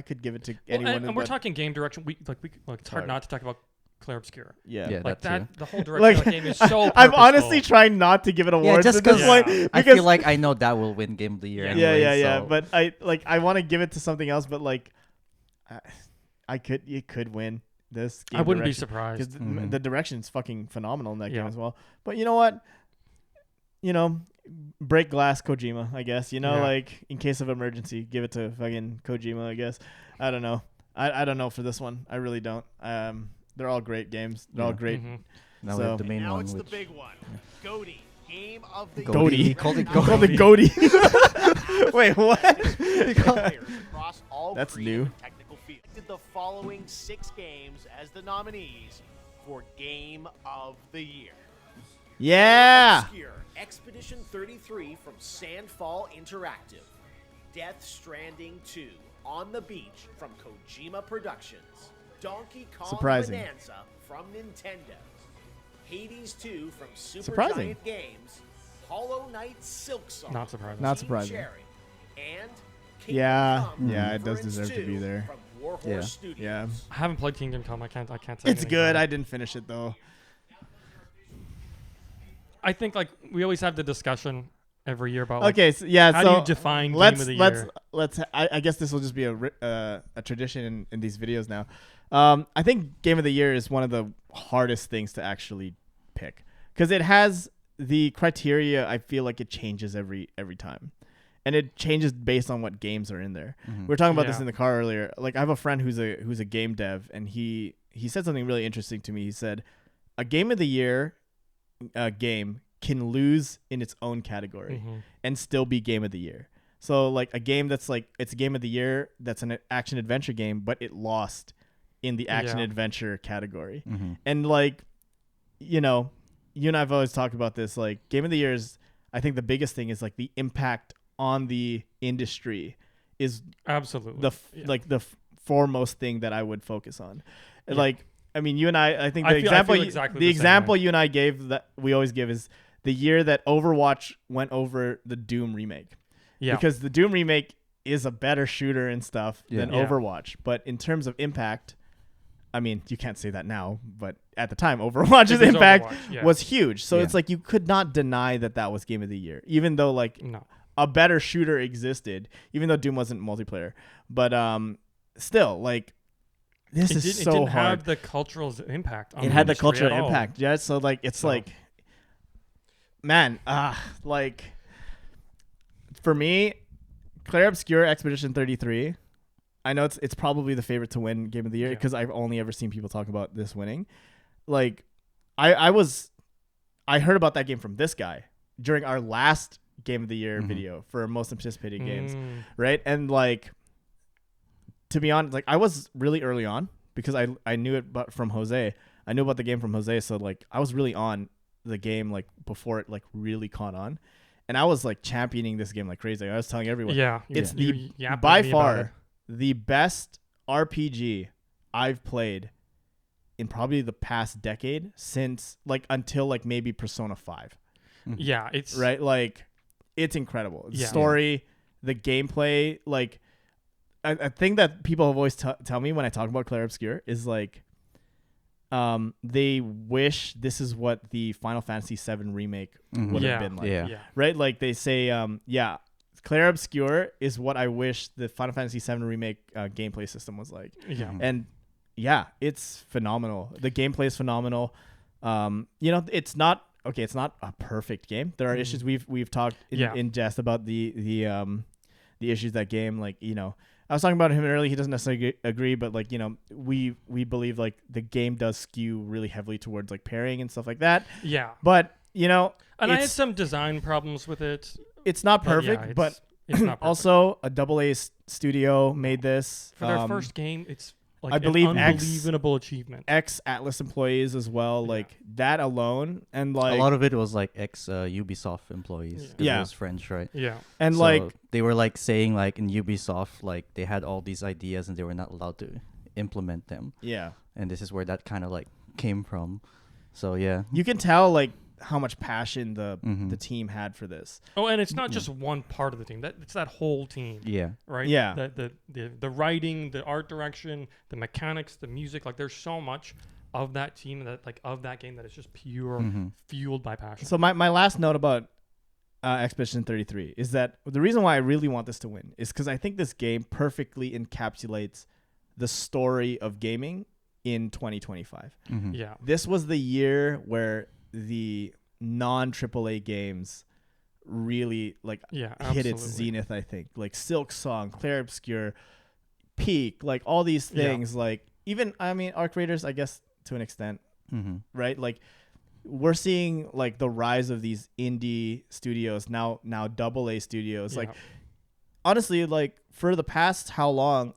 could give it to anyone. And we're but- talking game direction. It's hard not to talk about Claire Obscura. Yeah. Yeah. Like that too. the whole direction of the game is so. I'm honestly purposeful. trying not to give it awards just at this 'cause point I because feel like I know that will win Game of the Year. Yeah. Anyway, yeah. so- But I want to give it to something else. But like, it could win this. Game I wouldn't be direction. surprised. Because the direction's fucking phenomenal in that game Yeah. as well. But you know what? You know, break glass Kojima, I guess. You know, Yeah. like in case of emergency, give it to fucking Kojima, I guess. I don't know. I don't know for this one. I really don't. They're all great games. They're all great. Now So- we have the main Now one, it's the which big one. Goaty, game of the Goaty. year. He called it Called it Goaty. Wait, what? Players across all That's creative new. and technical fields. Did the following 6 games as the nominees for Game of the Year. Yeah. Obscure, Expedition 33 from Sandfall Interactive. Death Stranding 2, On the Beach from Kojima Productions. Donkey Kong Surprising. Bonanza from Nintendo. Hades 2 from Super Surprising. Giant Games. Hollow Knight Silksong. Not surprising. Not Team surprising. Cherry, and Kingdom Yeah. Come Yeah, it does Deliverance deserve to 2 be there. From Warhorse Yeah. Studios. Yeah. I haven't played Kingdom Come. I can't say It's anything good. about I it. didn't finish it though. I think like we always have the discussion every year about Okay, so, yeah. how so do you define Game let's of the let's Year? let's. I guess this will just be a tradition in these videos now. I think Game of the Year is one of the hardest things to actually pick because it has the criteria. I feel like it changes every time, and it changes based on what games are in there. We were talking about this Yeah. in the car earlier. Like I have a friend who's a game dev, and he said something really interesting to me. He said, "A Game of the Year game can lose in its own category and still be Game of the Year." So like a game that's like it's a Game of the Year that's an action adventure game, but it lost in the action Yeah. adventure category. And like, you know, you and I've always talked about this. Like Game of the Year is, I think the biggest thing is like the impact on the industry is Absolutely. the foremost thing that I would focus on. Yeah. Like, I mean, you and I think I the feel example, exactly the the same example way. you and I gave that we always give is the year that Overwatch went over the Doom remake. yeah. Because the Doom remake is a better shooter and stuff than Yeah. Overwatch. But in terms of impact, I mean, you can't say that now, but at the time, Overwatch's It was impact Overwatch, yeah. was huge. So Yeah. it's like you could not deny that that was Game of the Year, even though like No. a better shooter existed, even though Doom wasn't multiplayer. But still, like this is It so didn't hard. have the cultural impact. On It had the industry cultural at all. impact, yeah. So like it's So- like, man, like for me, Claire Obscure Expedition 33. I know it's probably the favorite to win Game of the Year Yeah. because I've only ever seen people talk about this winning. Like, I heard about that game from this guy during our last Game of the Year video for most anticipated games, right? And like, to be honest, like I was really early on because I knew it but from Jose. I knew about the game from Jose, so like I was really on the game like before it like really caught on, and I was like championing this game like crazy. I was telling everyone, Yeah. it's you the yapped by with me about it. far the best RPG I've played in probably the past decade since like until like maybe Persona 5. Yeah. It's Right? Like it's incredible. The Yeah. story, the gameplay, like a thing that people have always tell me when I talk about Claire Obscure is like they wish this is what the Final Fantasy VII remake would Yeah. have been like. Yeah. Yeah. Right? Like they say Clair Obscur is what I wish the Final Fantasy VII Remake gameplay system was like. Yeah. And yeah, it's phenomenal. The gameplay is phenomenal. It's not a perfect game. There are issues. We've talked in jest about the issues that game, like, I was talking about him earlier. He doesn't necessarily agree, but like, we believe like the game does skew really heavily towards like pairing and stuff like that. Yeah. But and I had some design problems with it. It's not perfect, but it's not perfect. Also a AA studio made this For their first game. It's like I believe an unbelievable achievement. Ex Atlas employees as well, like that alone, and like a lot of it was like ex Ubisoft employees. 'Cause it was French, right? Yeah. And so like they were like saying like in Ubisoft, like they had all these ideas and they were not allowed to implement them. Yeah. And this is where that kind of like came from. So yeah, you can tell like how much passion the team had for this. Oh, and it's not just one part of the team. It's that whole team. Yeah. Right? Yeah. The writing, the art direction, the mechanics, the music, like there's so much of that team of that game that is just pure fueled by passion. So my last note about Expedition 33 is that the reason why I really want this to win is because I think this game perfectly encapsulates the story of gaming in 2025. Yeah. This was the year where the non-AAA games really hit its zenith, I think. Like Silk Song, Clair Obscur, Peak, like all these things, like even Arc Raiders, I guess to an extent, right? Like we're seeing like the rise of these indie studios now AA studios. Like honestly, like for the past how long,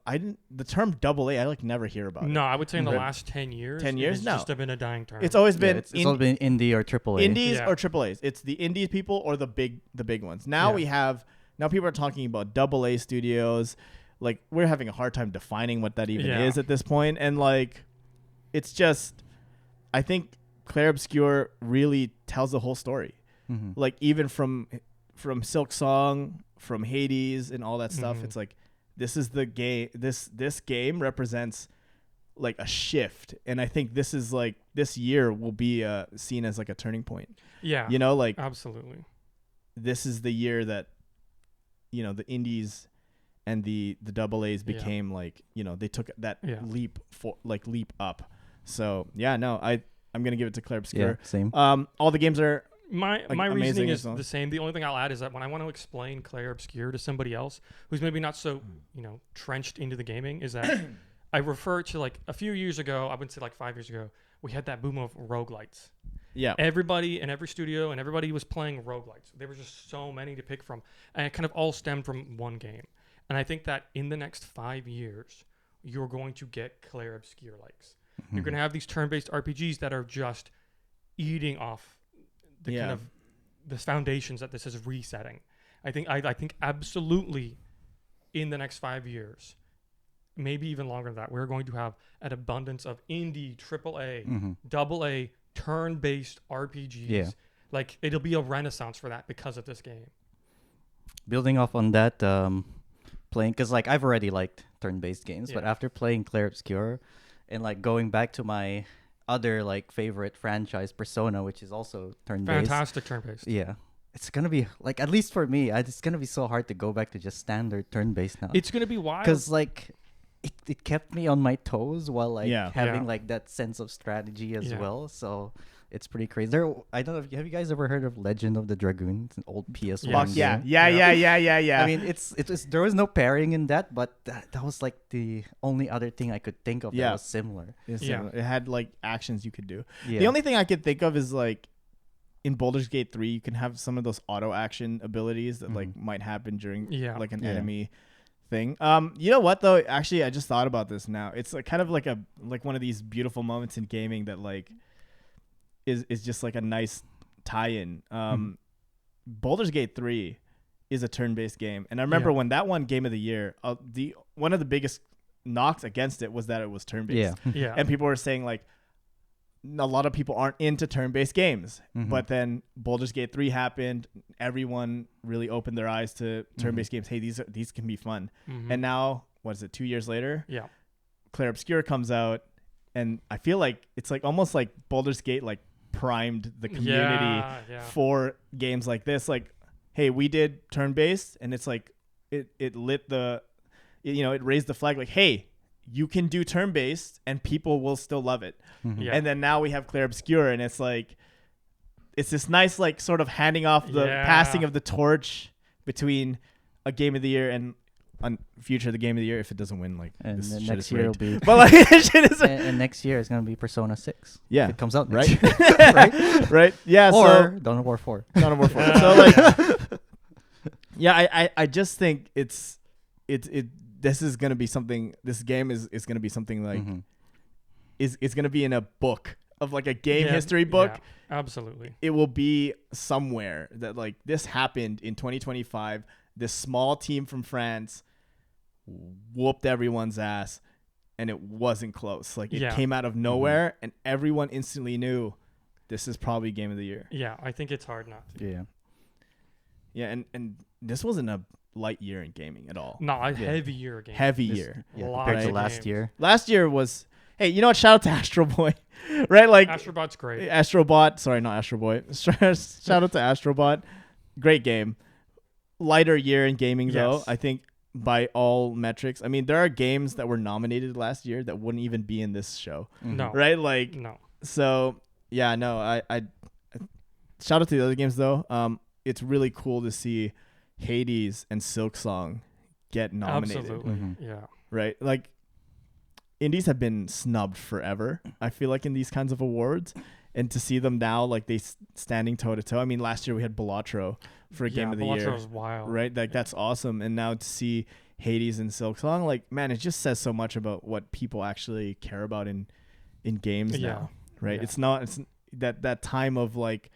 the term AA, I like never hear about it. No, I would say in the last 10 years. 10 years? It's No. just been a dying term. It's always been it's always been indie or AAA. Indies or AAAs. It's the indie people or the big ones. Now now people are talking about AA studios. Like we're having a hard time defining what that even is at this point. And like it's just, I think Clair Obscur really tells the whole story. Like even from Silk Song, from Hades and all that stuff, it's like this is the game. This game represents like a shift, and I think this is like this year will be seen as like a turning point. Yeah, like absolutely. This is the year that the indies and the AA's became like they took that leap up. So I'm gonna give it to Clair Obscur. Yeah, same. All the games are. My reasoning is well. the same. The only thing I'll add is that when I want to explain Clair Obscur to somebody else who's maybe not so trenched into the gaming, is that I refer to like a few years ago, I wouldn't say like 5 years ago, we had that boom of roguelites. Yeah. Everybody in every studio and everybody was playing roguelites. There were just so many to pick from, and it kind of all stemmed from one game. And I think that in the next 5 years, you're going to get Clair Obscur likes. You're going to have these turn-based RPGs that are just eating off the kind of the foundations that this is resetting. I think absolutely in the next 5 years, maybe even longer than that, we're going to have an abundance of indie, AAA, AA, turn-based RPGs. Yeah. Like it'll be a renaissance for that because of this game. Building off on that, playing, because like I've already liked turn-based games, but after playing Clair Obscur and like going back to my other like favorite franchise, Persona, which is also turn-based. Fantastic turn-based. Yeah. It's going to be like, at least for me, it's going to be so hard to go back to just standard turn-based now. It's going to be wild. Because like it kept me on my toes while like having like that sense of strategy as well. So it's pretty crazy. I don't know. Have you guys ever heard of Legend of the Dragoon? It's an old PS1 game. Yeah. I mean, there was no pairing in that, but that was like the only other thing I could think of that was similar. It had like actions you could do. Yeah. The only thing I could think of is like in Baldur's Gate 3, you can have some of those auto action abilities that like might happen during like an enemy thing. You know what though? Actually, I just thought about this now. It's like kind of like one of these beautiful moments in gaming that like is just like a nice tie-in. Baldur's Gate 3 is a turn-based game, and I remember when that won Game of the Year, one of the biggest knocks against it was that it was turn-based. Yeah. And people were saying like a lot of people aren't into turn-based games, but then Baldur's Gate 3 happened. Everyone really opened their eyes to turn-based games. Hey, these can be fun. And now, what is it? 2 years later, Clair Obscur comes out, and I feel like it's like almost like Baldur's Gate like primed the community for games like this. Like, hey, we did turn-based, and it's like it lit the, it raised the flag like, hey, you can do turn-based and people will still love it. Yeah. And then now we have Clair Obscur, and it's like, it's this nice like sort of handing off the passing of the torch between a game of the year and future the game of the year if it doesn't win. Like, And this then shit next is year rigged. will be. But like, this shit is and next year is gonna be Persona 6. Yeah. If it comes out right, next year. Right? right, yeah. Or So Dawn of War 4. Dawn of War 4. So like, yeah, I just think it's this is gonna be something. This game is gonna be something like is gonna be in a book of like a game history book. Yeah, absolutely. It will be somewhere that like this happened in 2025. This small team from France whooped everyone's ass, and it wasn't close. Like it came out of nowhere, and everyone instantly knew this is probably game of the year. Yeah, I think it's hard not to. Yeah. Yeah, and this wasn't a light year in gaming at all. No, a heavy year again. Heavy year. Yeah, Lot compared to of last games. year. Last year was, hey, you know what? Shout out to Astro Boy, right? Like Astrobot's great. Astrobot. Sorry, not Astro Boy. Shout out to Astrobot. Great game. Lighter year in gaming though. Yes. I think by all metrics. I mean, there are games that were nominated last year that wouldn't even be in this show, No. right? Like, No. so yeah, no. I shout out to the other games though. It's really cool to see Hades and Silksong get nominated. Absolutely. Yeah. Right? Like, indies have been snubbed forever, I feel like, in these kinds of awards. And to see them now, like, they standing toe-to-toe. I mean, last year we had Balatro for a game of the year. Balatro's wild. Right? Like, that's awesome. And now to see Hades and Silksong, like, man, it just says so much about what people actually care about in games now. Right? Yeah. It's not... It's that time of, like,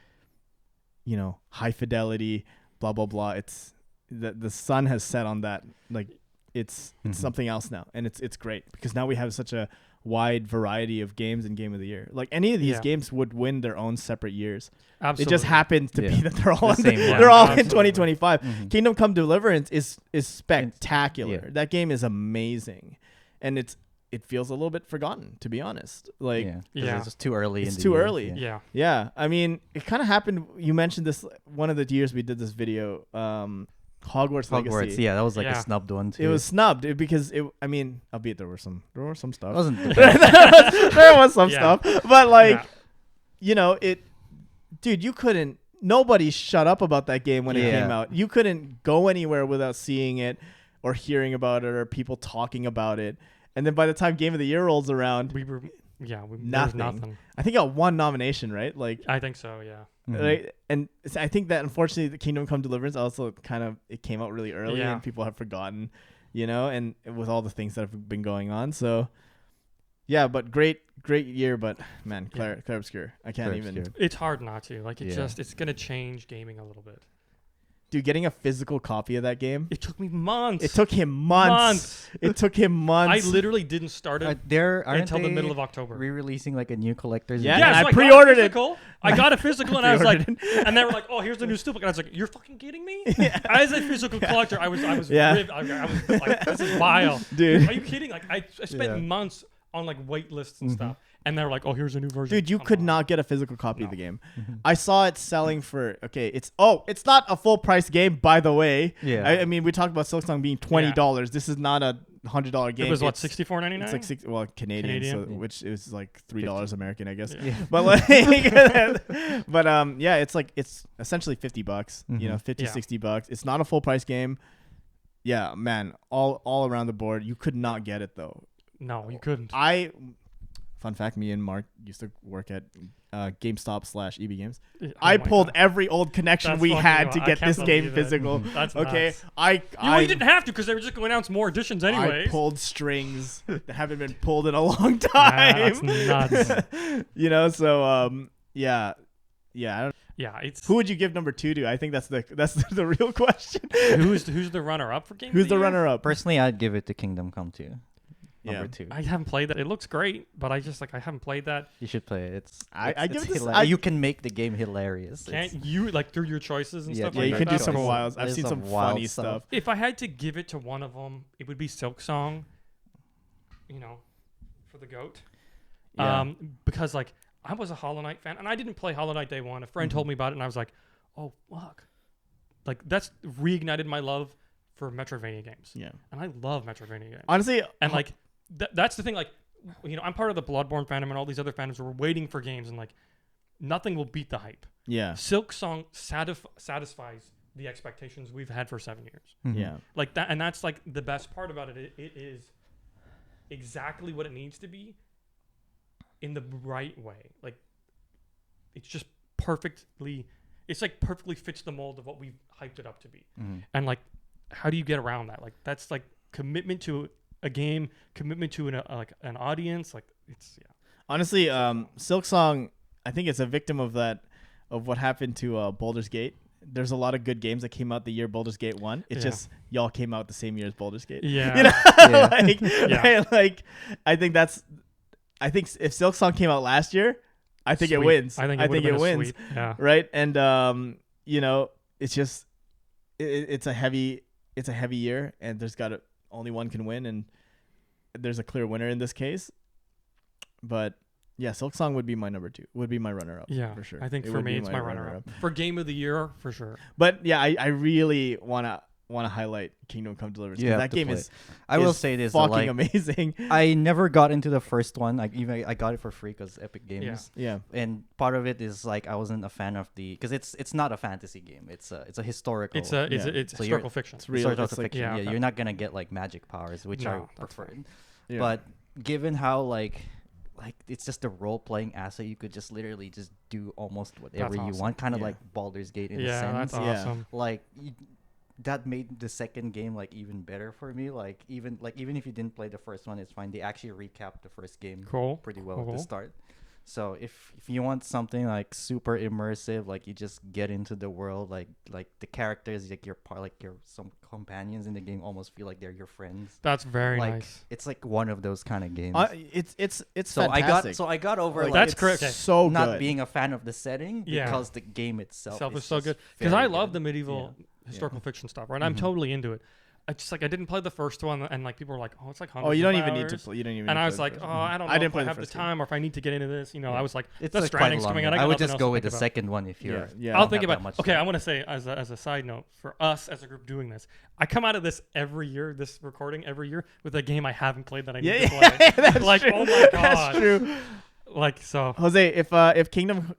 high fidelity, blah, blah, blah. It's... The sun has set on that. Like, it's something else now, and it's great because now we have such a wide variety of games in game of the year. Like, any of these games would win their own separate years. Absolutely. It just happens to be that they're all The same one. they're all in Absolutely. 2025. Kingdom Come Deliverance is spectacular. Yeah. That game is amazing, and it feels a little bit forgotten, to be honest. Like, Yeah. It's just too early. It's in the too year. early. Yeah. yeah, I mean, it kind of happened. You mentioned this one of the years we did this video. Hogwarts Legacy. Yeah, that was like Yeah. a snubbed one too. It was snubbed because I mean, albeit there were some stuff. It wasn't the best. There was some Yeah. stuff, but like, Yeah. dude, you couldn't. Nobody shut up about that game when it Yeah. came out. You couldn't go anywhere without seeing it or hearing about it or people talking about it. And then by the time Game of the Year rolls around, We were. Yeah. There was nothing. nothing. I think it got one nomination, right? Like, I think so. Yeah. right? And I think that unfortunately the Kingdom Come Deliverance also it came out really early Yeah. and people have forgotten, and with all the things that have been going on. So yeah, but great year, but man, Clair Obscur. I can't Clair even. Obscur. It's hard not to. Like, Yeah. it's gonna change gaming a little bit. Dude, getting a physical copy of that game. It took me months. It took him months. It took him months. I literally didn't start it Aren't until the they middle of October. re-releasing like a new collector's Yeah, edition? and I so got a pre-ordered it. physical. I got a physical, and I was like, Pre-ordered and they were like, "Oh, here's the new steelbook," and I was like, "You're fucking kidding me?" As a physical collector, I was Yeah. ribbed. I was like, "This is vile, Dude. Are you kidding? Like, I spent Yeah. months on like wait lists and stuff, and they were like, "Oh, here's a new version." Dude, you Come could on. not get a physical copy of No. the game. I saw it selling for it's not a full price game, by the way. Yeah. I mean, we talked about Silksong being $20. This is not a $100 game. It was what, It's- $64.99? It's like Canadian, Canadian? so, which is like $3 American, I guess. Yeah. But like, yeah, it's essentially $50. You know, 50, Yeah. $60. It's not a full price game. Yeah, man, all around the board, you could not get it though. No, you couldn't. Fun fact: me and Mark used to work at GameStop/EB Games. Oh I my pulled God. every old connection That's we fucking had wild. to I get can't this game believe it. physical. That's Okay, nuts. I You didn't have to because they were just going to announce more editions I anyways. pulled strings that haven't been pulled in a long That's time. nuts. So yeah. I don't, Yeah, it's who would you give number 2 to? I think that's the real question. who's the runner up for game? Who's of the year? runner up? Personally, I'd give it to Kingdom Come 2. Yeah. Number 2. I haven't played that. It looks great, but I haven't played that. You should play it. I give it's it this- hila- I- You can make the game hilarious. Can't you like through your choices and Yeah, stuff? Yeah, like you that? can do That's some cool. wild. I've There's seen some wild funny stuff. If I had to give it to one of them, it would be Silksong. For the goat. Yeah. Because like I was a Hollow Knight fan, and I didn't play Hollow Knight day one. A friend told me about it, and I was like, "Oh fuck, like that's reignited my love for Metroidvania games. Yeah. And I love Metroidvania games. Honestly, And like that's the thing. Like, I'm part of the Bloodborne fandom and all these other fandoms. We're waiting for games, and like nothing will beat the hype. yeah. Silk Song satisfies the expectations we've had for 7 years. Yeah. Like that, and that's like the best part about it. It is exactly what it needs to be in the right way. Like it's just perfectly. It's like perfectly fits the mold of what we've hyped it up to be. And like, how do you get around that? Like that's like commitment to a game, commitment to an audience. Like it's Honestly, Silk Song, I think it's a victim of what happened to Baldur's Gate. There's a lot of good games that came out the year Baldur's Gate 1. It's just y'all came out the same year as Baldur's Gate. Yeah. You know? Yeah. Right? Like I think if Silk Song came out last year, I think it Sweet. wins. I think it a wins. sweep. Yeah. Right? And it's just it's a heavy year, and there's only one can win, and there's a clear winner in this case. But yeah, Silk Song would be my number 2. Would be my runner-up. Yeah, for sure. I think It for would me be it's my runner-up for game of the year for sure. But yeah, I really wanna highlight Kingdom Come Deliverance. Yeah, That game is. I will say this, fucking like, amazing. I never got into the first one. I got it for free because Epic Games. Yeah. And part of it is like I wasn't a fan of because it's not a fantasy game. It's a historical. It's Yeah. it's So historical fiction. It's real. historical It's like- fiction. yeah, Yeah, okay. you're not gonna get like magic powers, which I No, that's prefer. Yeah. But given how like it's just a role playing asset, you could just literally just do almost whatever That's you awesome. want, kind of Yeah. like Baldur's Gate in a Yeah, sense. that's awesome. Like that made the second game like even better for me. Like even if you didn't play the first one, it's fine. They actually recapped the first game Cool. pretty well at Cool. the start. So if you want something like super immersive, like you just get into the world, like the characters, like some companions in the game almost feel like they're your friends. That's very Like nice. it's like one of those kind of games. It's so fantastic. I got over Like, like, that's it's correct. so not good. being a fan of the setting Yeah. because the game itself Itself is is so just good because very I love good. the medieval historical fiction stuff. Right, I'm totally into it. I just like I didn't play the first one, and like people were like, "Oh, it's like hundreds Oh, you of don't even need to hours." play. You don't even. And need I to was play like, the "Oh, first one. I don't know I didn't if play I the have the first one. time or if I need to get into this." I was like, It's "The like quite Stranding's long. coming out." I I would got nothing just else go to with think the about. second one if you're. Yeah. I'll don't think have that about. much Okay, time. I want to say as a side note for us as a group doing this, I come out of this every year, this recording every year with a game I haven't played that I need to play. Yeah, that's like, true. oh my god, That's true. like so. Jose, if Kingdom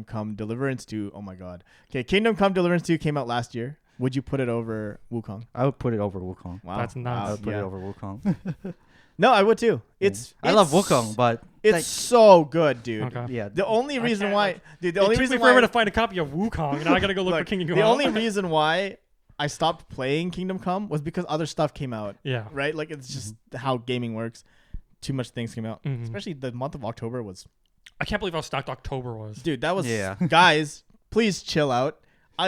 Come Deliverance 2, oh my god. Okay, Kingdom Come Deliverance 2 came out last year. Would you put it over Wukong? I would put it over Wukong. Wow. That's nuts. I would put yeah. it over Wukong. No, I would too. I love Wukong, but it's like, so good, dude. Okay. yeah, The only I reason can't, why, like- dude, the It only took me reason forever why to find a copy of Wukong, and now I gotta go look for Kingdom Come. the only reason why I stopped playing Kingdom Come was because other stuff came out. Yeah. Right? Like it's just how gaming works. Too much things came out. Mhm. Especially the month of October was, I can't believe how stacked October was. dude, that was Yeah. guys, please chill out.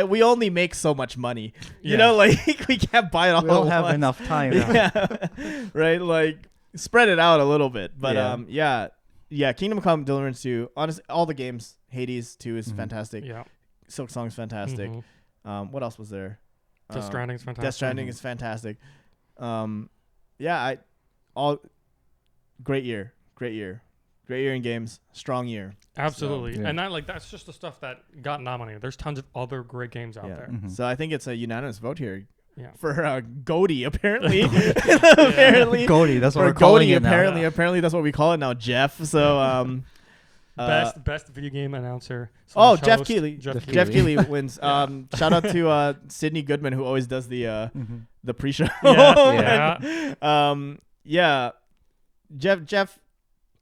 We only make so much money. You Yeah. know, like we can't buy it all we don't at have once. enough time. Yeah. Right? Like spread it out a little bit. But Yeah. yeah, Kingdom Come Deliverance 2, honestly, all the games, Hades 2 is fantastic. Yeah. Silk Song's fantastic. Mhm. What else was there? Death Stranding's fantastic. Death Stranding is fantastic. Great year in games, strong year. Absolutely, yeah. and that's just the stuff that got nominated. There's tons of other great games out Yeah. there. So I think it's a unanimous vote here Yeah. for Goaty apparently. Apparently, Goaty, that's what for we're calling Goaty it now. apparently. Apparently that's what we call it now, Jeff. So Best video game announcer. Oh, slash Jeff host, Keighley. Jeff Jeff Keighley. Keighley wins. Shout out to Sydney Goodman, who always does the pre-show. Yeah. Yeah. Jeff,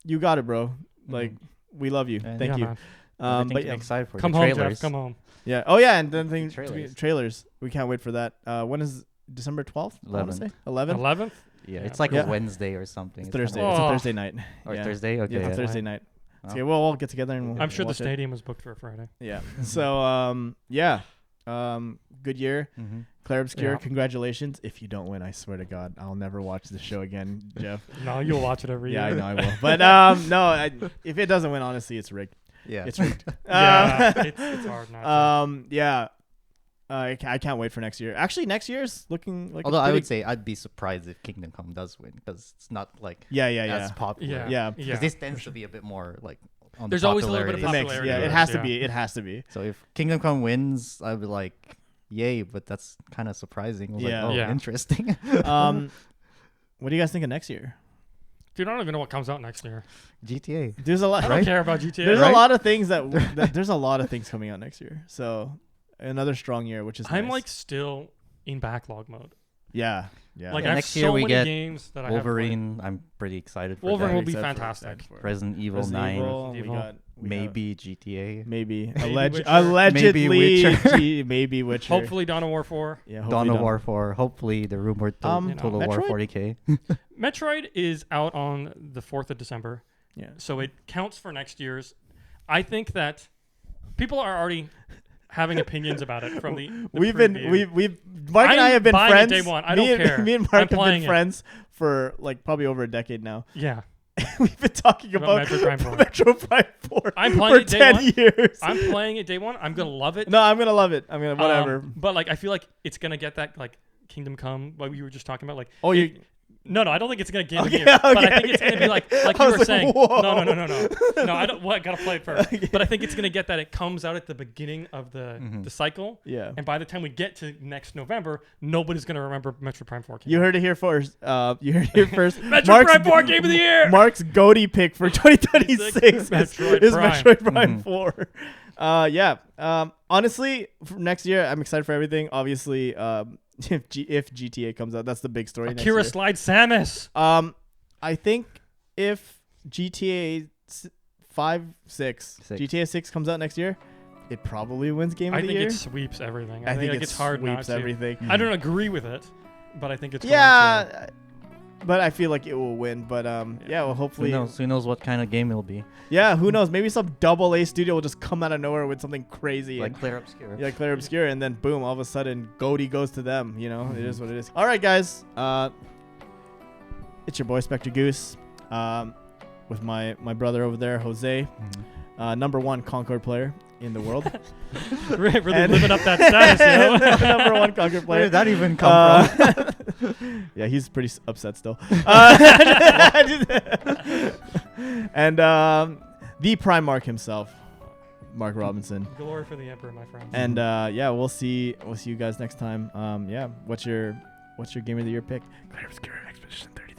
you got it, bro. Like we love you. And Thank Yeah, you. man. But But yeah, yeah. excited for Come the home, trailers. Jeff. Come home. Yeah. Oh yeah, and then Trailers. trailers. We can't wait for that. When is December 12th? 11th. 11th. 11th. Yeah, it's like Yeah. a Wednesday or something. It's Thursday. kinda- It's a Oh. Thursday night. Or Yeah. Thursday? Okay. Yeah, it's a yeah. Thursday night. Oh. So yeah, we'll all get together and we'll I'm sure the watch it. stadium was booked for Friday. Yeah. So yeah. Good year. Mhm. Claire Obscure, Yeah. congratulations. If you don't win, I swear to God, I'll never watch the show again, Jeff. No, you'll watch it every Yeah, I year. know I will. But no, if it doesn't win, honestly, it's rigged. Yeah. It's rigged. Yeah, it's hard not to. Yeah. I can't wait for next year. Actually, next year's looking like. Although I pretty- would say I'd be surprised if Kingdom Come does win because it's not like Yeah. as popular. Yeah. Yeah. Because Yeah. this tends to be a bit more like on There's the always a little bit of popularity. popularity. Yeah, it Yes, has to yeah. be. It has to be. So if Kingdom Come wins, I'd be like, yay! But that's kind of surprising. I was Yeah. like, oh, Yeah. interesting. What do you guys think of next year? Dude, I don't even know what comes out next year. GTA. There's a lot. I don't Right? care about GTA. There's Right? a lot of things there's a lot of things coming out next year. So another strong year, which is I'm nice. like still in backlog mode. yeah. Like Yeah, I have next year so we many get games that I have played. Wolverine. I'm pretty excited for Wolverine that. will be Except for- fantastic. except for Resident Evil Resident 9. Evil, Evil. we got Maybe GTA. maybe Witcher. allegedly Witcher. maybe Witcher. Hopefully Dawn of War 4. Yeah, Dawn of War 4. Hopefully the rumored Total War Metroid? 40K. Metroid is out on the 4th of December. Yeah. So it counts for next year's. I think that people are already having opinions about it from the preview. Mark and I I'm have been buying it friends. day one. I me don't and, care. Me and I'm Mark have playing been it. friends for like probably over a decade now. Yeah. We've been talking About about Metroid Prime 4. Metro Prime 4 I'm playing for it day 10 one. years. I'm playing it day one. I'm going to love it. No, I'm gonna love it. I'm gonna whatever. But like I feel like it's going to get that like Kingdom Come, what we were just talking about. Like Oh, you. No, I don't think it's gonna get Okay, here. But I okay, think it's okay. gonna be like I you was were like, saying. whoa. No. No, I don't. What? Gotta play it first. Okay. But I think it's gonna get that it comes out at the beginning of the cycle. Yeah. And by the time we get to next November, nobody's gonna remember Metro Prime 4. You heard it here first. You heard it here first. Metro Prime 4 Game of the Year. Mark's goatee pick for 2026 Metroid is Prime. Metroid Prime 4. Yeah. Honestly, for next year, I'm excited for everything. Obviously, if GTA comes out, that's the big story. Next Akira year. Slide Samus. I think if GTA 6 GTA 6 comes out next year, it probably wins Game of I the think Year. it sweeps everything. I think like it it's hard not sweeps to. everything. I don't agree with it, but I think it's going to. Yeah, but I feel like it will win. But yeah, well, hopefully. Who knows what kind of game it'll be. Yeah, who knows? Maybe some AA studio will just come out of nowhere with something crazy. Like and, Clear Obscure. yeah, Clear Obscure, and then boom, all of a sudden, Goaty goes to them. You know, it is what it is. All right, guys. It's your boy Spectre Goose, with my brother over there, Jose, #1 Concord player in the world. really And- living up that status, you know? #1 Concord player. Where did that even come from? Yeah, he's pretty upset still. And the Primarch himself, Mark Robinson. Glory for the Emperor, my friends. And yeah, we'll see you guys next time. Yeah, what's your Game of the Year pick? Clear Obscure Expedition 30.